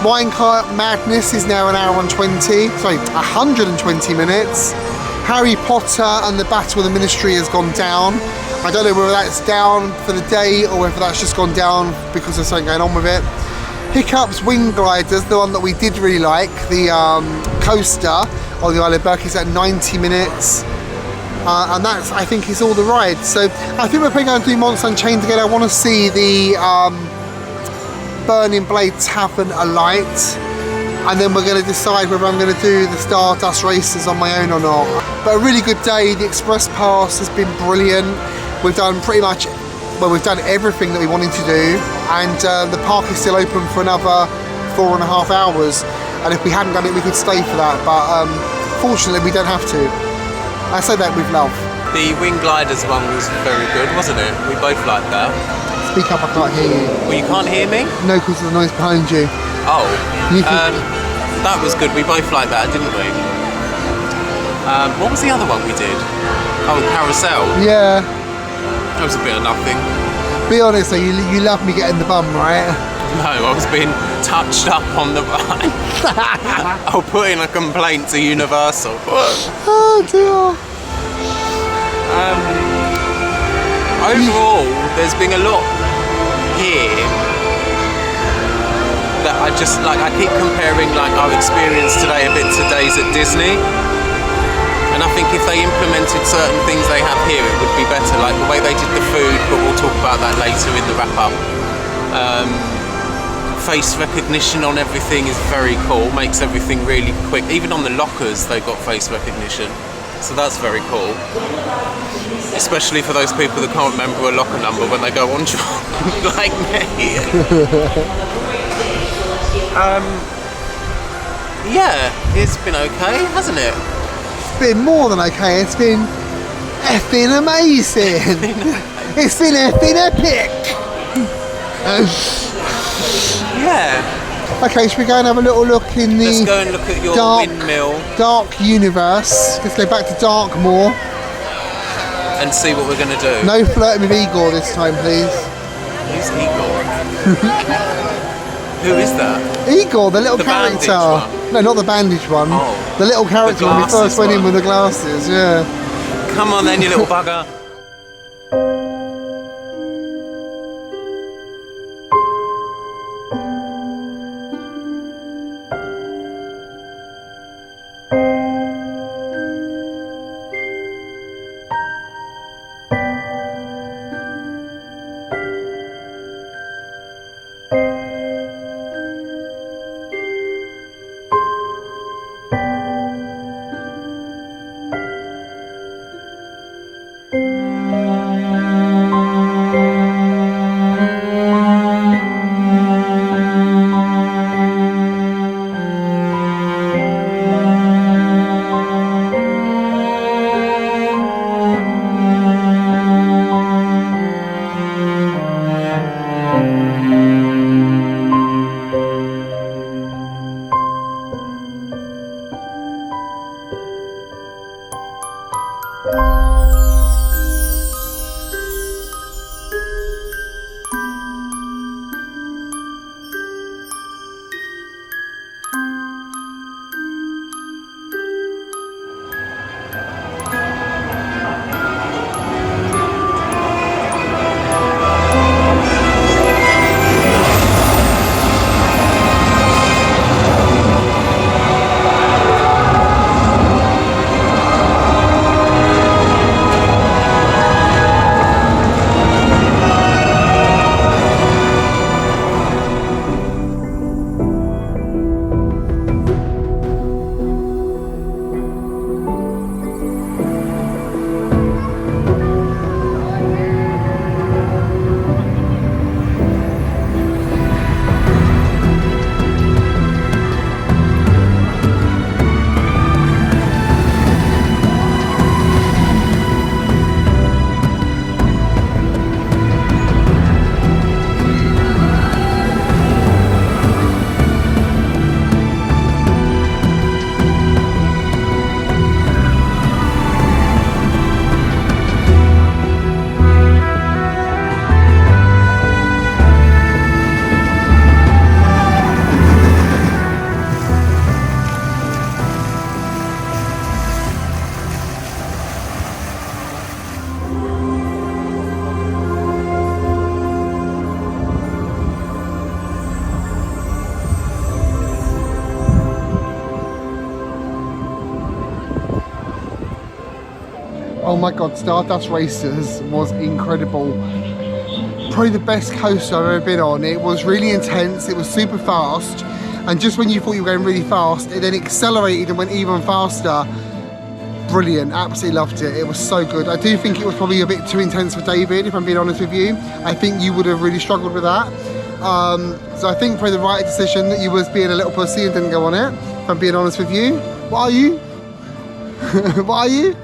Minecart Madness is now an hour and 120 minutes. Harry Potter and the Battle of the Ministry has gone down. I don't know whether that's down for the day or whether that's just gone down because there's something going on with it. Hiccup's Wing Gliders, the one that we did really like, the coaster on the Isle of Berk, is at 90 minutes. And that's, I think, is all the rides. So I think we're probably going to do Monster Unchained again. I want to see the Burning Blade Tavern alight. And then we're going to decide whether I'm going to do the Stardust races on my own or not. But a really good day. The Express Pass has been brilliant. We've done pretty much, well, we've done everything that we wanted to do. And the park is still open for another 4.5 hours. And if we hadn't done it, we could stay for that. But fortunately, we don't have to. I say that with love. The Wing Gliders one was very good, wasn't it? We both liked that. Speak up, I can't hear you. Well, you can't hear me? No, because of the noise behind you. Oh, You can- that was good. We both liked that, didn't we? What was the other one we did? Oh, Carousel. Yeah. That was a bit of nothing. Be honest though, you love me getting the bum, right? No, I was being touched up on the ride. I'll put in a complaint to Universal. Oh dear. Overall, there's been a lot here that I just like. I keep comparing like our experience today a bit to days at Disney, and I think if they implemented certain things they have here, it would be better. Like the way they did the food, but we'll talk about that later in the wrap up. Face recognition on everything is very cool. Makes everything really quick. Even on the lockers, they've got face recognition, so that's very cool. Especially for those people that can't remember a locker number when they go on job, like me. Yeah, it's been okay, hasn't it? It's been more than okay. It's been effing amazing. It's been effing epic. Yeah. Okay, should we go and have a little look in the Let's go and look at your windmill dark universe? Let's go back to dark more. and see what we're going to do. No flirting with Igor this time, please. Who's Igor? Who is that? Igor, the little The character. bandaged one? No, not the bandaged one. Oh. The little character when we glasses first went in one. with the glasses, yeah. Come on then, you little bugger. Oh my god, Stardust Racers was incredible. Probably the best coaster I've ever been on. It was really intense, it was super fast, and just when you thought you were going really fast, it then accelerated and went even faster. Brilliant, absolutely loved it. It was so good. I do think it was probably a bit too intense for David, if I'm being honest with you. I think you would have really struggled with that. So I think probably the right decision that you was being a little pussy and didn't go on it, if I'm being honest with you. What are you? What are you?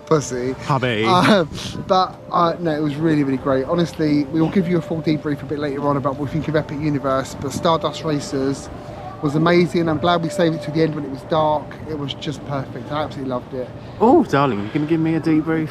Pussy. Hubby. No, it was really, really great. Honestly, we will give you a full debrief a bit later on about what we think of Epic Universe, but Stardust Racers was amazing. I'm glad we saved it to the end when it was dark. It was just perfect. I absolutely loved it. Oh, darling, you gonna give me a debrief?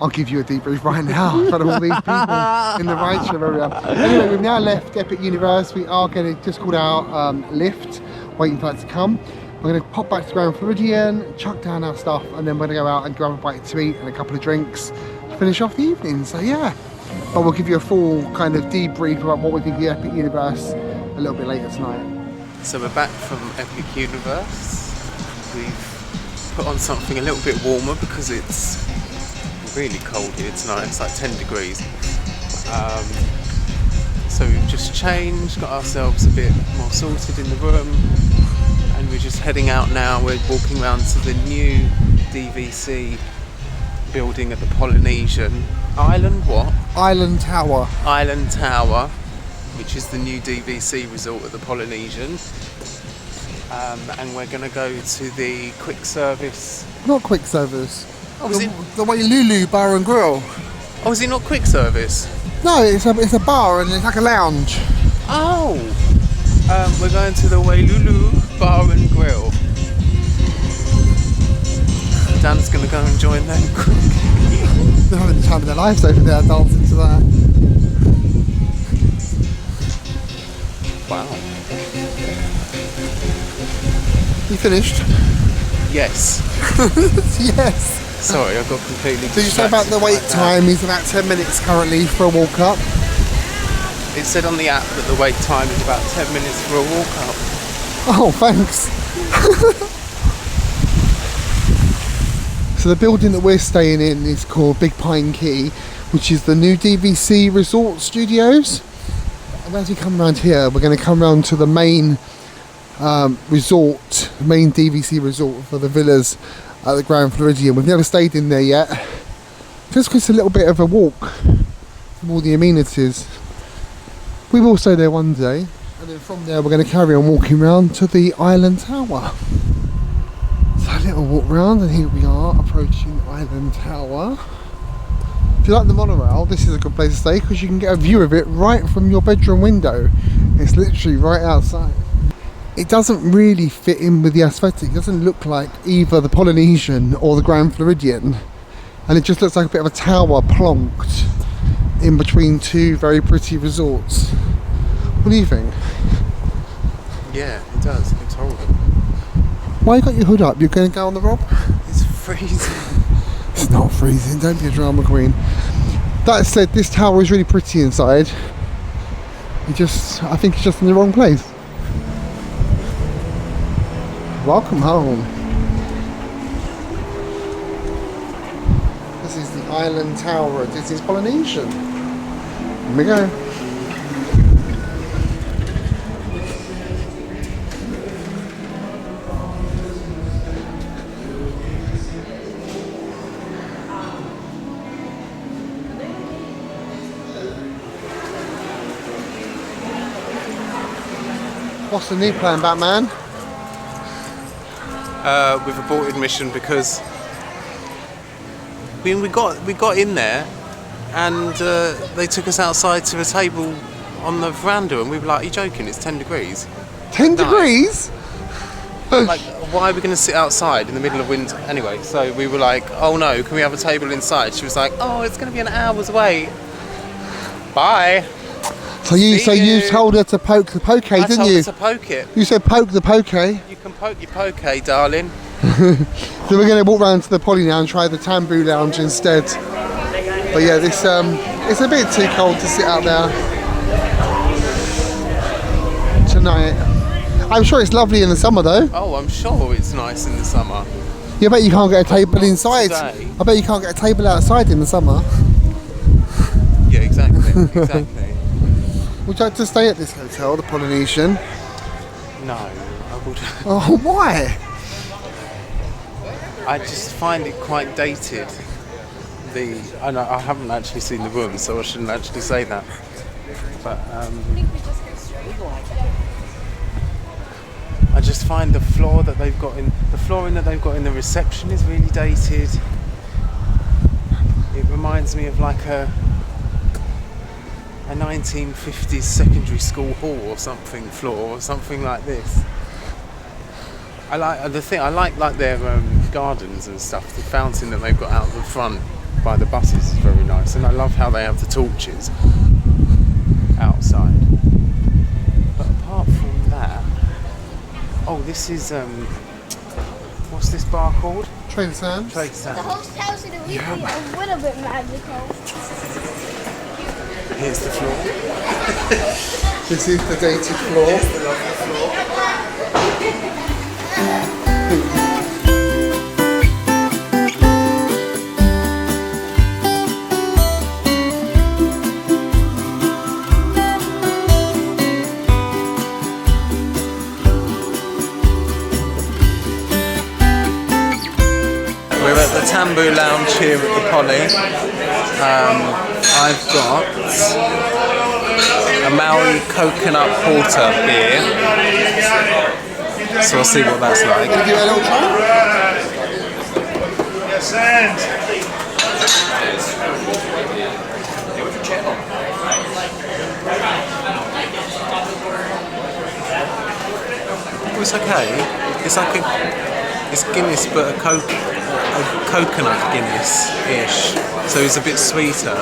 I'll give you a debrief right now in front of all these people in the rideshare area. Anyway, we've now left Epic Universe. We are going to just call out Lyft, waiting for that to come. We're going to pop back to Grand Floridian, chuck down our stuff, and then we're going to go out and grab a bite to eat and a couple of drinks to finish off the evening. So yeah, but we'll give you a full kind of debrief about what we think of the Epic Universe a little bit later tonight. So we're back from Epic Universe. We've put on something a little bit warmer because it's really cold here tonight. It's like 10 degrees. So we've just changed, got ourselves a bit more sorted in the room, and we're just heading out now. We're walking around to the new DVC building at the Polynesian. Island what? Island Tower. Island Tower, which is the new DVC resort at the Polynesian. And we're going to go to the quick service. Not quick service. Oh, is it? The Wailulu Bar and Grill. Oh, is it not quick service? No, it's a bar and it's like a lounge. Oh! We're going to the Wailulu Bar and Grill. Dan's going to go and join them quick. They're having the time of their lives over there dancing to that. Wow. You finished? Yes. Yes. Sorry, I got completely So you say about the wait time is about 10 minutes currently for a walk up? It said on the app that the wait time is about 10 minutes for a walk up. Oh, thanks. So the building that we're staying in is called Big Pine Key, which is the new DVC Resort Studios. And as we come around here, we're going to come around to the main resort, main DVC resort for the villas at the Grand Floridian. We've never stayed in there yet, just because it's a little bit of a walk from all the amenities. We will stay there one day, and then from there we're going to carry on walking around to the Island Tower. So a little walk round, and here we are approaching Island Tower. If you like the monorail, this is a good place to stay because you can get a view of it right from your bedroom window. It's literally right outside. It doesn't really fit in with the aesthetic. It doesn't look like either the Polynesian or the Grand Floridian, and it just looks like a bit of a tower plonked in between two very pretty resorts. What do you think? Yeah, it does. It's horrible. Why you got your hood up? You're going to go on the rob? It's freezing. It's not freezing, don't be a drama queen. That said, this tower is really pretty inside. I think it's just in the wrong place. Welcome home. This is the Island Tower at Disney's Polynesian. Here we go. What's the new plan, Batman? We've aborted mission because we got in there and they took us outside to a table on the veranda and we were like, are you joking? It's 10 degrees. 10 degrees? Like, why are we going to sit outside in the middle of winter? Anyway, so we were like, oh no, can we have a table inside? She was like, oh, it's going to be an hour's wait. Bye. So you told her to poke the poke, didn't you? I told her to poke it. You said poke the poke. You can poke your poke, darling. So we're going to walk round to the Poly now and try the Tambu lounge instead. But yeah, this it's a bit too cold to sit out there tonight. I'm sure it's lovely in the summer though. Oh, I'm sure it's nice in the summer. You bet you can't get a table inside. Today. I bet you can't get a table outside in the summer. Yeah, exactly. Exactly. Would you like to stay at this hotel, the Polynesian? No, I would. Oh, why? I just find it quite dated. I know I haven't actually seen the room, so I shouldn't actually say that. But I just find the flooring that they've got in the reception is really dated. It reminds me of like a 1950s secondary school hall or something floor or something like this. I like their gardens and stuff. The fountain that they've got out the front by the buses is very nice, and I love how they have the torches outside. But apart from that, this is what's this bar called? Trader Sam's. Trader Sam's. The hostels in the week are a little bit magical. Here's the floor. This is the dated floor. We're at the Tambu lounge here at the Poly. I've got a Maui coconut porter beer. So I'll see what that's like. Give you a little try. Yes, and It's okay. It's like it's Guinness, but a coconut Guinness-ish. So it's a bit sweeter.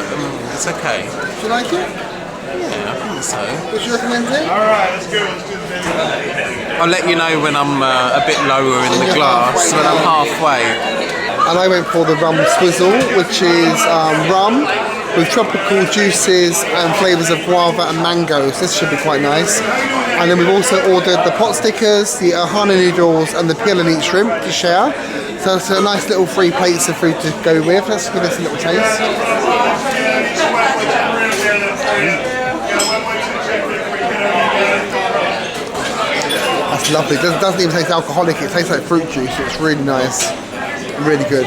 It's okay. Do you like it? Yeah, I think so. Would you recommend it? all right, let's go. Let's do the video. I'll let you know when I'm a bit lower in the glass, when I'm halfway. And I went for the rum swizzle, which is rum with tropical juices and flavours of guava and mango. So this should be quite nice. And then we've also ordered the Potstickers, the Ohana noodles and the peel and eat shrimp to share. So it's a nice little 3 plates of food to go with. Let's give this a little taste. That's lovely. It doesn't even taste alcoholic, it tastes like fruit juice. It's really nice. Really good.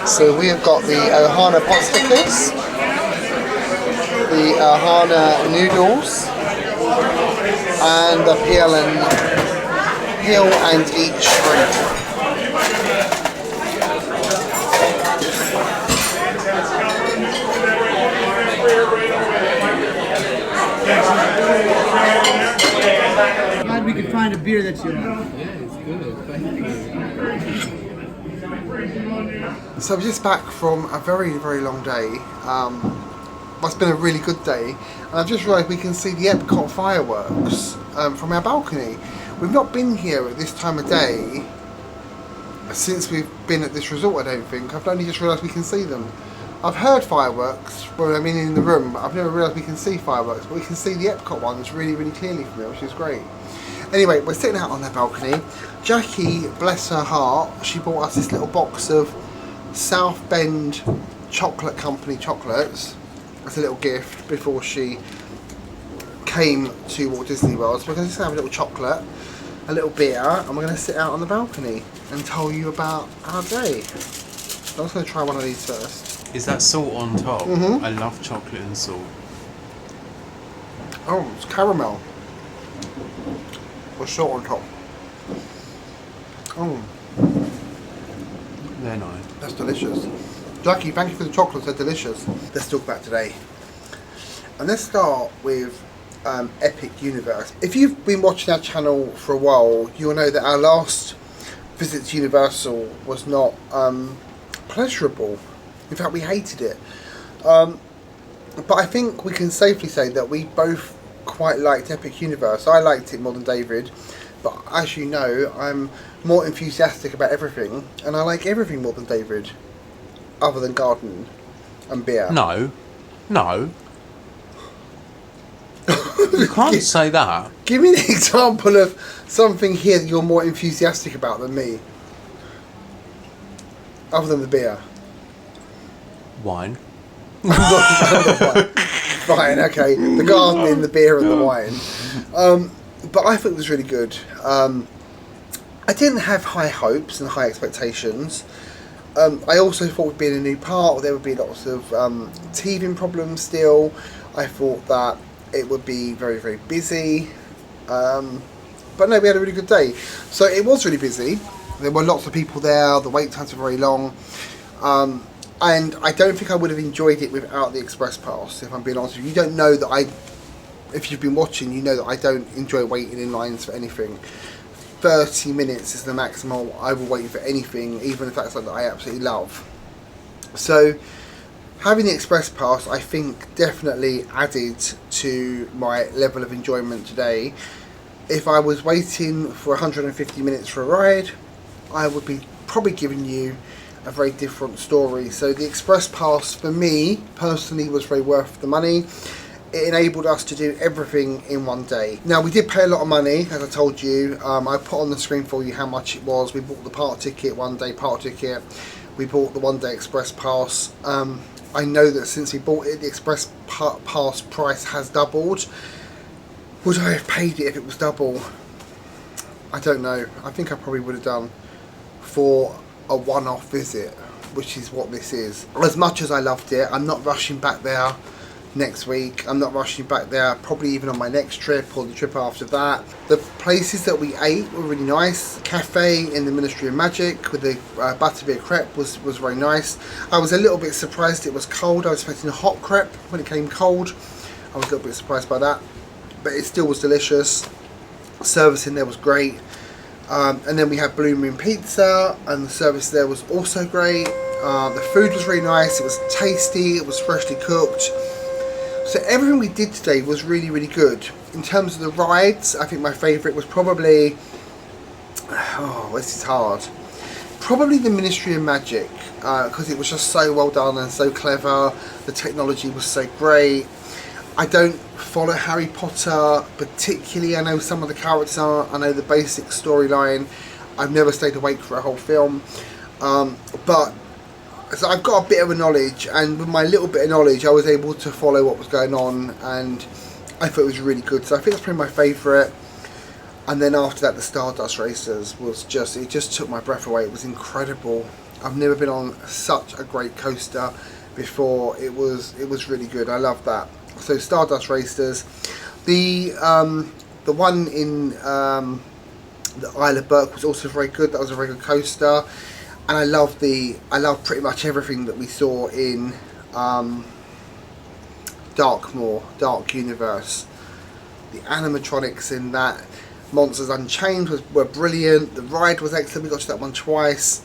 So we have got the Ohana Potstickers, the Ohana noodles, and the peel and eat shrimp. Glad we could find a beer that you like. So I'm just back from a very, very long day. It's been a really good day, and I've just realised we can see the Epcot fireworks from our balcony. We've not been here at this time of day since we've been at this resort, I don't think. I've only just realised we can see them. I've heard fireworks when I'm in the room, but I've never realised we can see fireworks, but we can see the Epcot ones really, really clearly from here, which is great. Anyway, we're sitting out on their balcony. Jackie, bless her heart, she bought us this little box of South Bend Chocolate Company chocolates as a little gift before she came to Walt Disney World. So we're going to just have a little chocolate, a little beer, and we're going to sit out on the balcony and tell you about our day. So I'm just going to try one of these first. Is that salt on top? Mhm. I love chocolate and salt. Oh, it's caramel. With salt on top. Oh, They're nice. that's delicious. Jackie, thank you for the chocolates, they're delicious. Let's talk about today. And let's start with Epic Universe. If you've been watching our channel for a while, you'll know that our last visit to Universal was not pleasurable. In fact, we hated it. But I think we can safely say that we both quite liked Epic Universe. I liked it more than David, but as you know, I'm more enthusiastic about everything, and I like everything more than David, other than garden and beer. No. You can't say that. Give me an example of something here that you're more enthusiastic about than me. Other than the beer. Wine. Fine, okay. The gardening, the beer and the wine. But I thought it was really good. I didn't have high hopes and high expectations. I also thought we'd be in a new park, there would be lots of teething problems still. I thought that it would be very, very busy. But no, we had a really good day. So it was really busy. There were lots of people there, the wait times were very long. And I don't think I would have enjoyed it without the express pass, if I'm being honest with you. You don't know that if you've been watching, you know that I don't enjoy waiting in lines for anything. 30 minutes is the maximum I will wait for anything, even if that's something that I absolutely love. So having the express pass, I think, definitely added to my level of enjoyment today. If I was waiting for 150 minutes for a ride, I would be probably giving you a very different story. So the express pass for me personally was very worth the money. It enabled us to do everything in one day. Now we did pay a lot of money, as I told you. I put on the screen for you how much it was. We bought the park ticket, 1 day park ticket. We bought the 1 day express pass. I know that since we bought it, the express pass price has doubled. Would I have paid it if it was double? I don't know. I think I probably would have done for a one-off visit, which is what this is. As much as I loved it, I'm not rushing back there next week. I'm not rushing back there probably even on my next trip or the trip after that. The places that we ate were really nice. Cafe in the Ministry of Magic with the Butterbeer crepe was very nice. I was a little bit surprised it was cold. I was expecting a hot crepe when it came cold. I was a little bit surprised by that, but it still was delicious. Service in there was great. And then we had Blue Moon Pizza, and the service there was also great. The food was really nice, it was tasty, it was freshly cooked. So everything we did today was really, really good. In terms of the rides, I think my favourite was probably, this is hard, probably the Ministry of Magic, because it was just so well done and so clever. The technology was so great. I don't follow Harry Potter particularly. I know some of the characters are, I know the basic storyline. I've never stayed awake for a whole film, but so I've got a bit of a knowledge, and with my little bit of knowledge I was able to follow what was going on, and I thought it was really good. So I think that's probably my favourite. And then after that, the Stardust Racers was just, it just took my breath away. It was incredible. I've never been on such a great coaster before. It was really good. I love that. So Stardust Racers, the one in the Isle of Berk was also very good. That was a very good coaster, and I love pretty much everything that we saw in Dark Universe. The animatronics in that, Monsters Unchained were brilliant. The ride was excellent. We got to that one twice.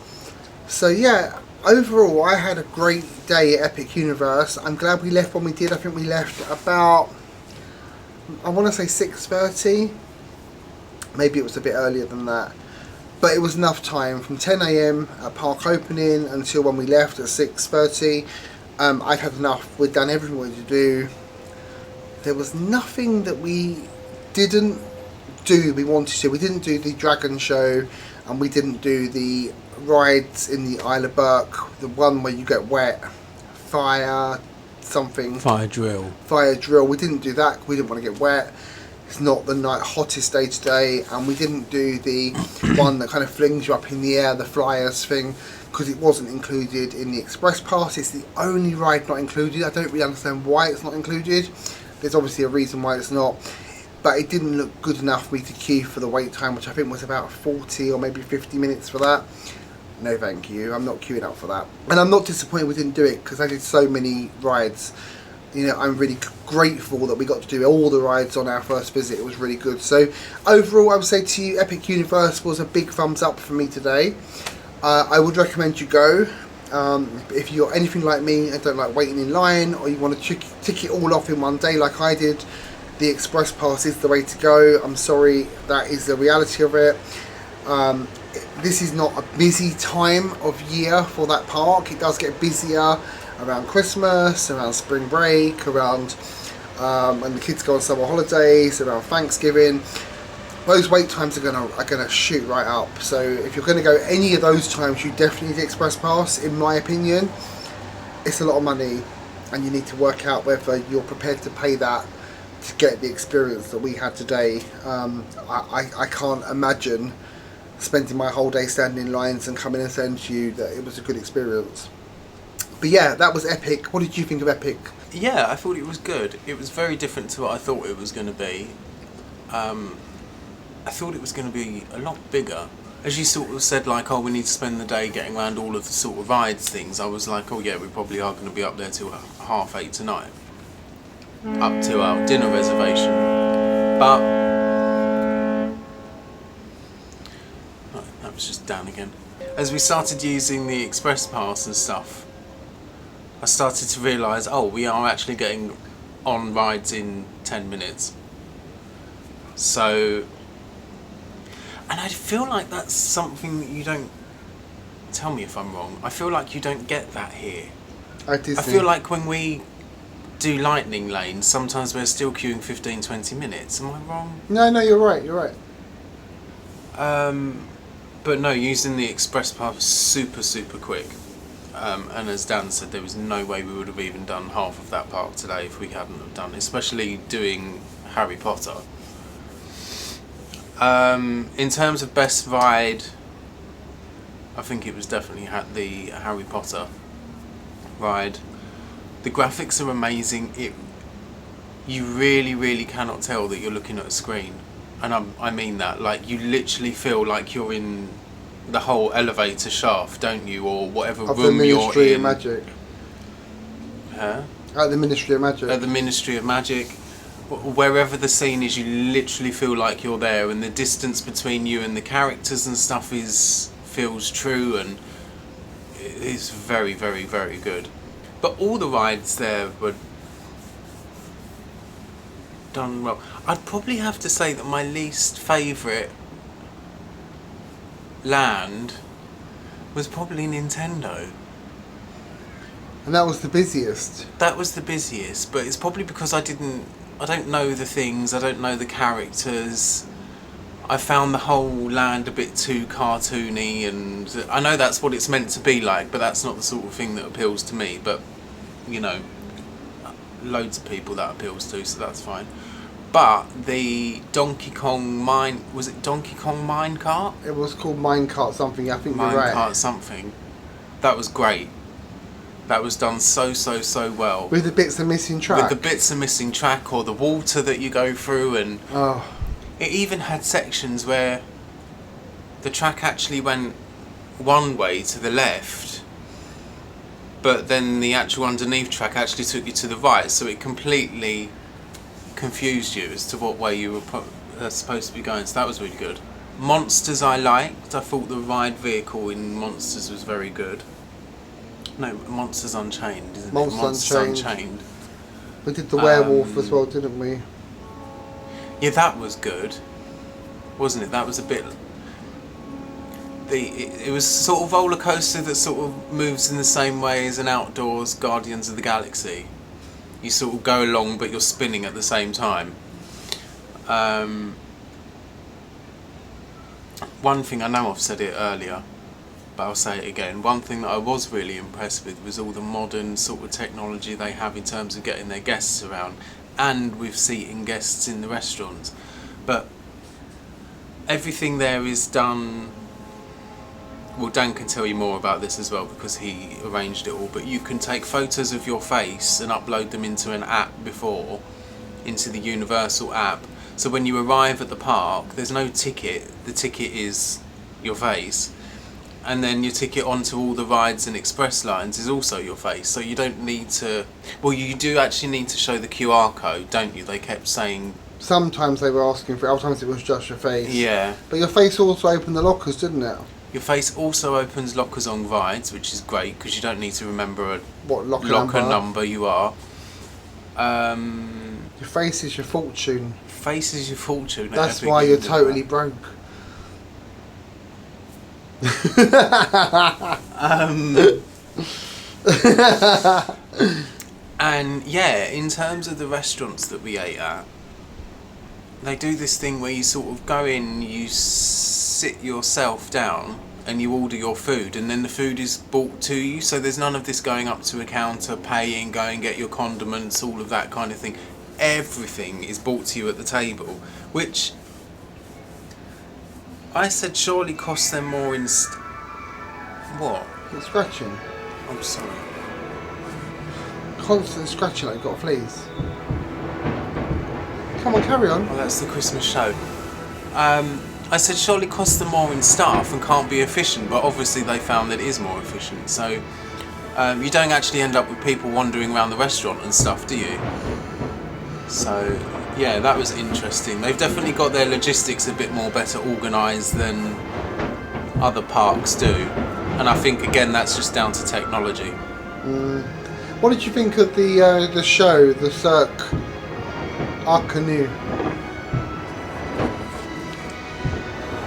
So yeah, overall I had a great day at Epic Universe. I'm glad we left when we did. I think we left about, I want to say 6:30. Maybe it was a bit earlier than that, but it was enough time from 10 AM at park opening until when we left at 6:30. I've had enough. We've done everything we wanted to do. There was nothing that we didn't do we wanted to. We didn't do the dragon show, and we didn't do the rides in the Isle of Berk, the one where you get wet, fire drill. We didn't do that. We didn't want to get wet. It's not the hottest day today, and we didn't do the one that kind of flings you up in the air, the flyers thing, because it wasn't included in the express pass. It's the only ride not included. I don't really understand why it's not included. There's obviously a reason why it's not, but it didn't look good enough for me to queue for the wait time, which I think was about 40 or maybe 50 minutes for that. No thank you, I'm not queuing up for that. And I'm not disappointed we didn't do it, because I did so many rides. You know, I'm really grateful that we got to do all the rides on our first visit. It was really good. So overall, I would say to you, Epic Universe was a big thumbs up for me today. I would recommend you go. If you're anything like me and don't like waiting in line, or you want to tick it all off in one day like I did, the express pass is the way to go. I'm sorry, that is the reality of it. This is not a busy time of year for that park. It does get busier around Christmas, around spring break, around when the kids go on summer holidays, around Thanksgiving. those wait times are gonna shoot right up. So if you're gonna go any of those times, you definitely need the express pass. In my opinion, it's a lot of money, and you need to work out whether you're prepared to pay that to get the experience that we had today. I can't imagine spending my whole day standing in lines and coming and saying to you that it was a good experience. But yeah, that was Epic. What did you think of Epic? Yeah, I thought it was good. It was very different to what I thought it was going to be. I thought it was going to be a lot bigger. As you sort of said, like, oh, we need to spend the day getting around all of the sort of rides things, I was like, oh yeah, we probably are going to be up there till 8:30 tonight. Up to our dinner reservation. But oh, that was just down again. As we started using the express pass and stuff, I started to realise, oh, we are actually getting on rides in 10 minutes. So, and I feel like that's something that you don't, tell me if I'm wrong, I feel like you don't get that here. I feel like when we do lightning lanes, sometimes we're still queuing 15-20 minutes. Am I wrong? No, you're right, but no, using the express pass was super quick. And as Dan said, there was no way we would have even done half of that park today if we hadn't have done it, especially doing Harry Potter. In terms of best ride, I think it was definitely the Harry Potter ride. The graphics are amazing. You really cannot tell that you're looking at a screen, and I mean that. Like, you literally feel like you're in the whole elevator shaft, don't you, or whatever of room the you're Ministry in. of Magic. Huh? At the Ministry of Magic. At the Ministry of Magic. Wherever the scene is, you literally feel like you're there, and the distance between you and the characters and stuff feels true, and it's very good. But all the rides there were done well. I'd probably have to say that my least favourite land was probably Nintendo. And that was the busiest. That was the busiest, but it's probably because I don't know the things, I don't know the characters. I found the whole land a bit too cartoony, and I know that's what it's meant to be like, but that's not the sort of thing that appeals to me. But, you know, loads of people that appeals to, so that's fine. But the Donkey Kong Mine, was it Donkey Kong Mine Kart? It was called Mine Kart something, I think you're right. Mine Kart something. That was great. That was done so well. With the bits of missing track? With the bits of missing track, or the water that you go through, and it even had sections where the track actually went one way to the left, but then the actual underneath track actually took you to the right, so it completely confused you as to what way you were supposed to be going, so that was really good. Monsters I liked. I thought the ride vehicle in Monsters was very good. No, Monsters Unchained, isn't it? Monsters Unchained. We did the Werewolf as well, didn't we? Yeah, that was good, wasn't it? That was a bit... It was sort of roller coaster that sort of moves in the same way as an outdoors Guardians of the Galaxy. You sort of go along, but you're spinning at the same time. One thing, I know I've said it earlier, but I'll say it again. One thing that I was really impressed with was all the modern sort of technology they have in terms of getting their guests around, and with seating guests in the restaurants. But everything there is done... Well, Dan can tell you more about this as well because he arranged it all, but you can take photos of your face and upload them into an app into the Universal app. So when you arrive at the park, there's no ticket. The ticket is your face. And then your ticket onto all the rides and express lines is also your face. So you don't need to... Well, you do actually need to show the QR code, don't you? They kept saying... Sometimes they were asking for it, other times it was just your face. Yeah. But your face also opened the lockers, didn't it? Your face also opens lockers on rides, which is great because you don't need to remember what locker number you are. Your face is your fortune. Face is your fortune. That's why you're totally broke. And yeah, in terms of the restaurants that we ate at, they do this thing where you sort of go in, you sit yourself down and you order your food, and then the food is brought to you, so there's none of this going up to a counter, paying, go and get your condiments, all of that kind of thing. Everything is brought to you at the table, which I said surely costs them more in what? It's scratching. I'm sorry. Constant scratching like you've got fleas. Come on, carry on. Oh, that's the Christmas show. I said surely costs them more in staff and can't be efficient, but obviously they found that it is more efficient. So you don't actually end up with people wandering around the restaurant and stuff, do you? So yeah, that was interesting. They've definitely got their logistics a bit more better organised than other parks do, and I think again that's just down to technology. What did you think of the show, the Cirque Arcanus?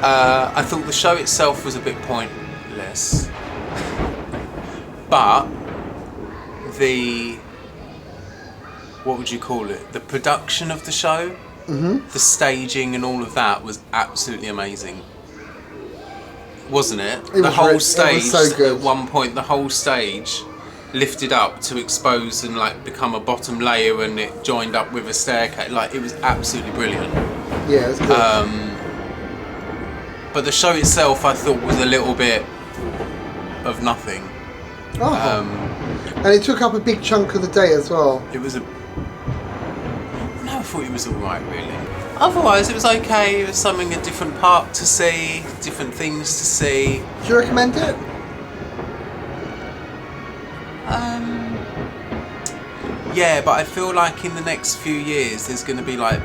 I thought the show itself was a bit pointless, but what would you call it? The production of the show, the staging and all of that was absolutely amazing, wasn't it? The whole stage, it was so good. At one point, the whole stage lifted up to expose and like become a bottom layer, and it joined up with a staircase. Like, it was absolutely brilliant. Yeah, it was good. But the show itself, I thought, was a little bit of nothing. And it took up a big chunk of the day as well. It was I thought it was alright, really. Otherwise, it was okay. It was something, a different park to see, different things to see. Do you recommend it? Yeah, but I feel like in the next few years, there's going to be like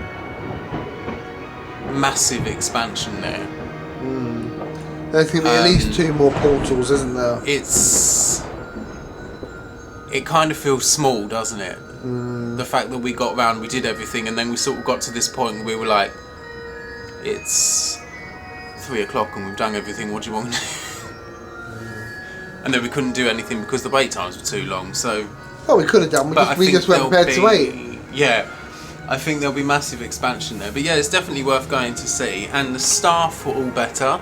massive expansion there. There's going to be at least 2 more portals, isn't there? It kind of feels small, doesn't it? The fact that we got round, we did everything, and then we sort of got to this point where we were like, it's 3 o'clock and we've done everything, what do you want me to do? And then we couldn't do anything because the wait times were too long, so... Oh, we could have done, we just weren't prepared to wait. Yeah, I think there'll be massive expansion there. But yeah, it's definitely worth going to see, and the staff were all better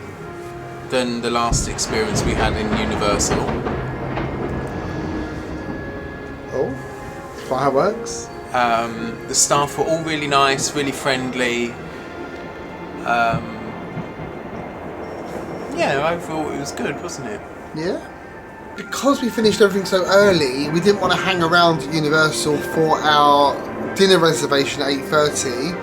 than the last experience we had in Universal. Oh, fireworks. The staff were all really nice, really friendly. Yeah, overall it was good, wasn't it? Yeah. Because we finished everything so early, we didn't want to hang around at Universal for our dinner reservation at 8:30.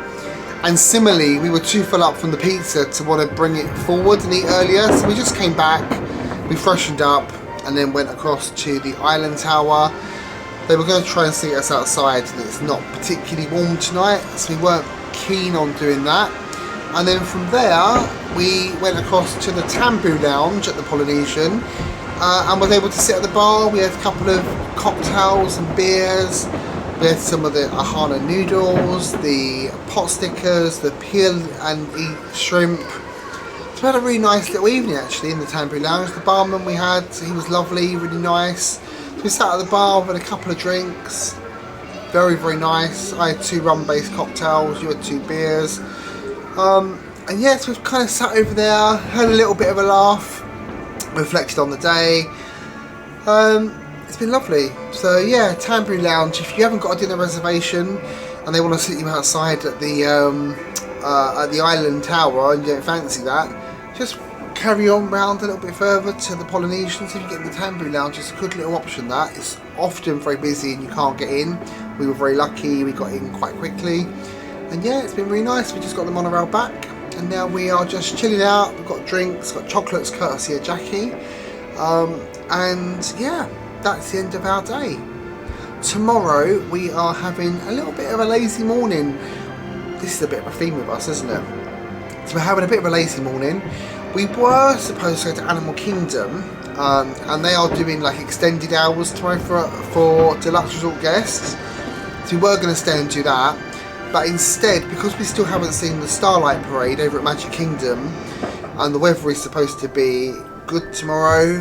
And similarly, we were too full up from the pizza to want to bring it forward and eat earlier. So we just came back, we freshened up, and then went across to the Island Tower. They were going to try and seat us outside, and it's not particularly warm tonight, so we weren't keen on doing that. And then from there, we went across to the Tambu lounge at the Polynesian, and was able to sit at the bar. We had a couple of cocktails and beers. We had some of the Ohana noodles, the Potstickers, the peel and eat shrimp. So we had a really nice little evening actually in the Tambu lounge. The barman we had, he was lovely, really nice. So we sat at the bar with a couple of drinks. Very, very nice. I had 2 rum-based cocktails, you had 2 beers. And yes, we've kind of sat over there, had a little bit of a laugh, reflected on the day. It's been lovely. So yeah, Tambu Lounge, if you haven't got a dinner reservation and they want to sit you outside at the Island Tower and you don't fancy that, just carry on round a little bit further to the Polynesian. So if you get the Tambu Lounge, it's a good little option. That it's often very busy and you can't get in. We were very lucky, we got in quite quickly. And yeah, it's been really nice. We just got the monorail back and now we are just chilling out. We've got drinks, got chocolates courtesy of Jackie. And yeah, that's the end of our day. Tomorrow we are having a little bit of a lazy morning. This is a bit of a theme with us, isn't it? So we're having a bit of a lazy morning. We were supposed to go to Animal Kingdom, and they are doing like extended hours tomorrow for deluxe resort guests. So we were going to stay and do that, but instead, because we still haven't seen the Starlight Parade over at Magic Kingdom, and the weather is supposed to be good tomorrow,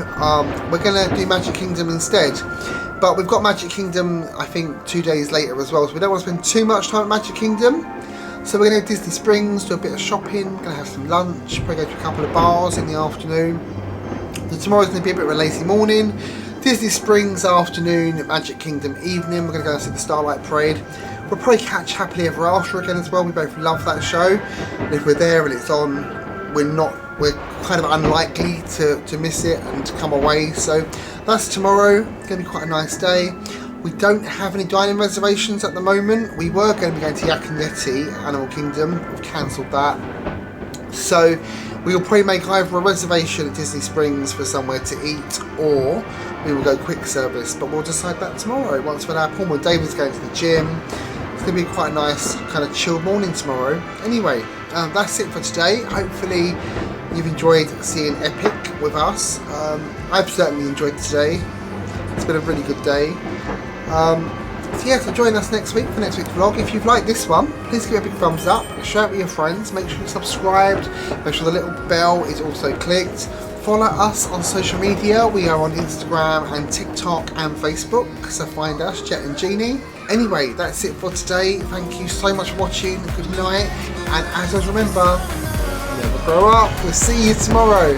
we're going to do Magic Kingdom instead. But we've got Magic Kingdom, I think, 2 days later as well, so we don't want to spend too much time at Magic Kingdom. So we're going to Disney Springs, do a bit of shopping, going to have some lunch, probably go to a couple of bars in the afternoon. So tomorrow's going to be a bit of a lazy morning. Disney Springs afternoon, Magic Kingdom evening. We're going to go and see the Starlight Parade. We'll probably catch Happily Ever After again as well. We both love that show. And if we're there and it's on, we're kind of unlikely to miss it and to come away. So that's tomorrow. It's going to be quite a nice day. We don't have any dining reservations at the moment. We were going to be going to Yak and Yeti, Animal Kingdom. We've cancelled that. So we will probably make either a reservation at Disney Springs for somewhere to eat, or we will go quick service. But we'll decide that tomorrow once we're at our pool. David's going to the gym. It's going to be quite a nice kind of chill morning tomorrow. Anyway, that's it for today. Hopefully you've enjoyed seeing Epic with us. I've certainly enjoyed today. It's been a really good day. So yeah, so join us next week for next week's vlog. If you've liked this one, please give it a big thumbs up, share it with your friends, make sure you're subscribed, make sure the little bell is also clicked. Follow us on social media. We are on Instagram and TikTok and Facebook, so find us, Jet and Genie. Anyway, that's it for today. Thank you so much for watching. Good night, and as always, remember, never grow up. We'll see you tomorrow.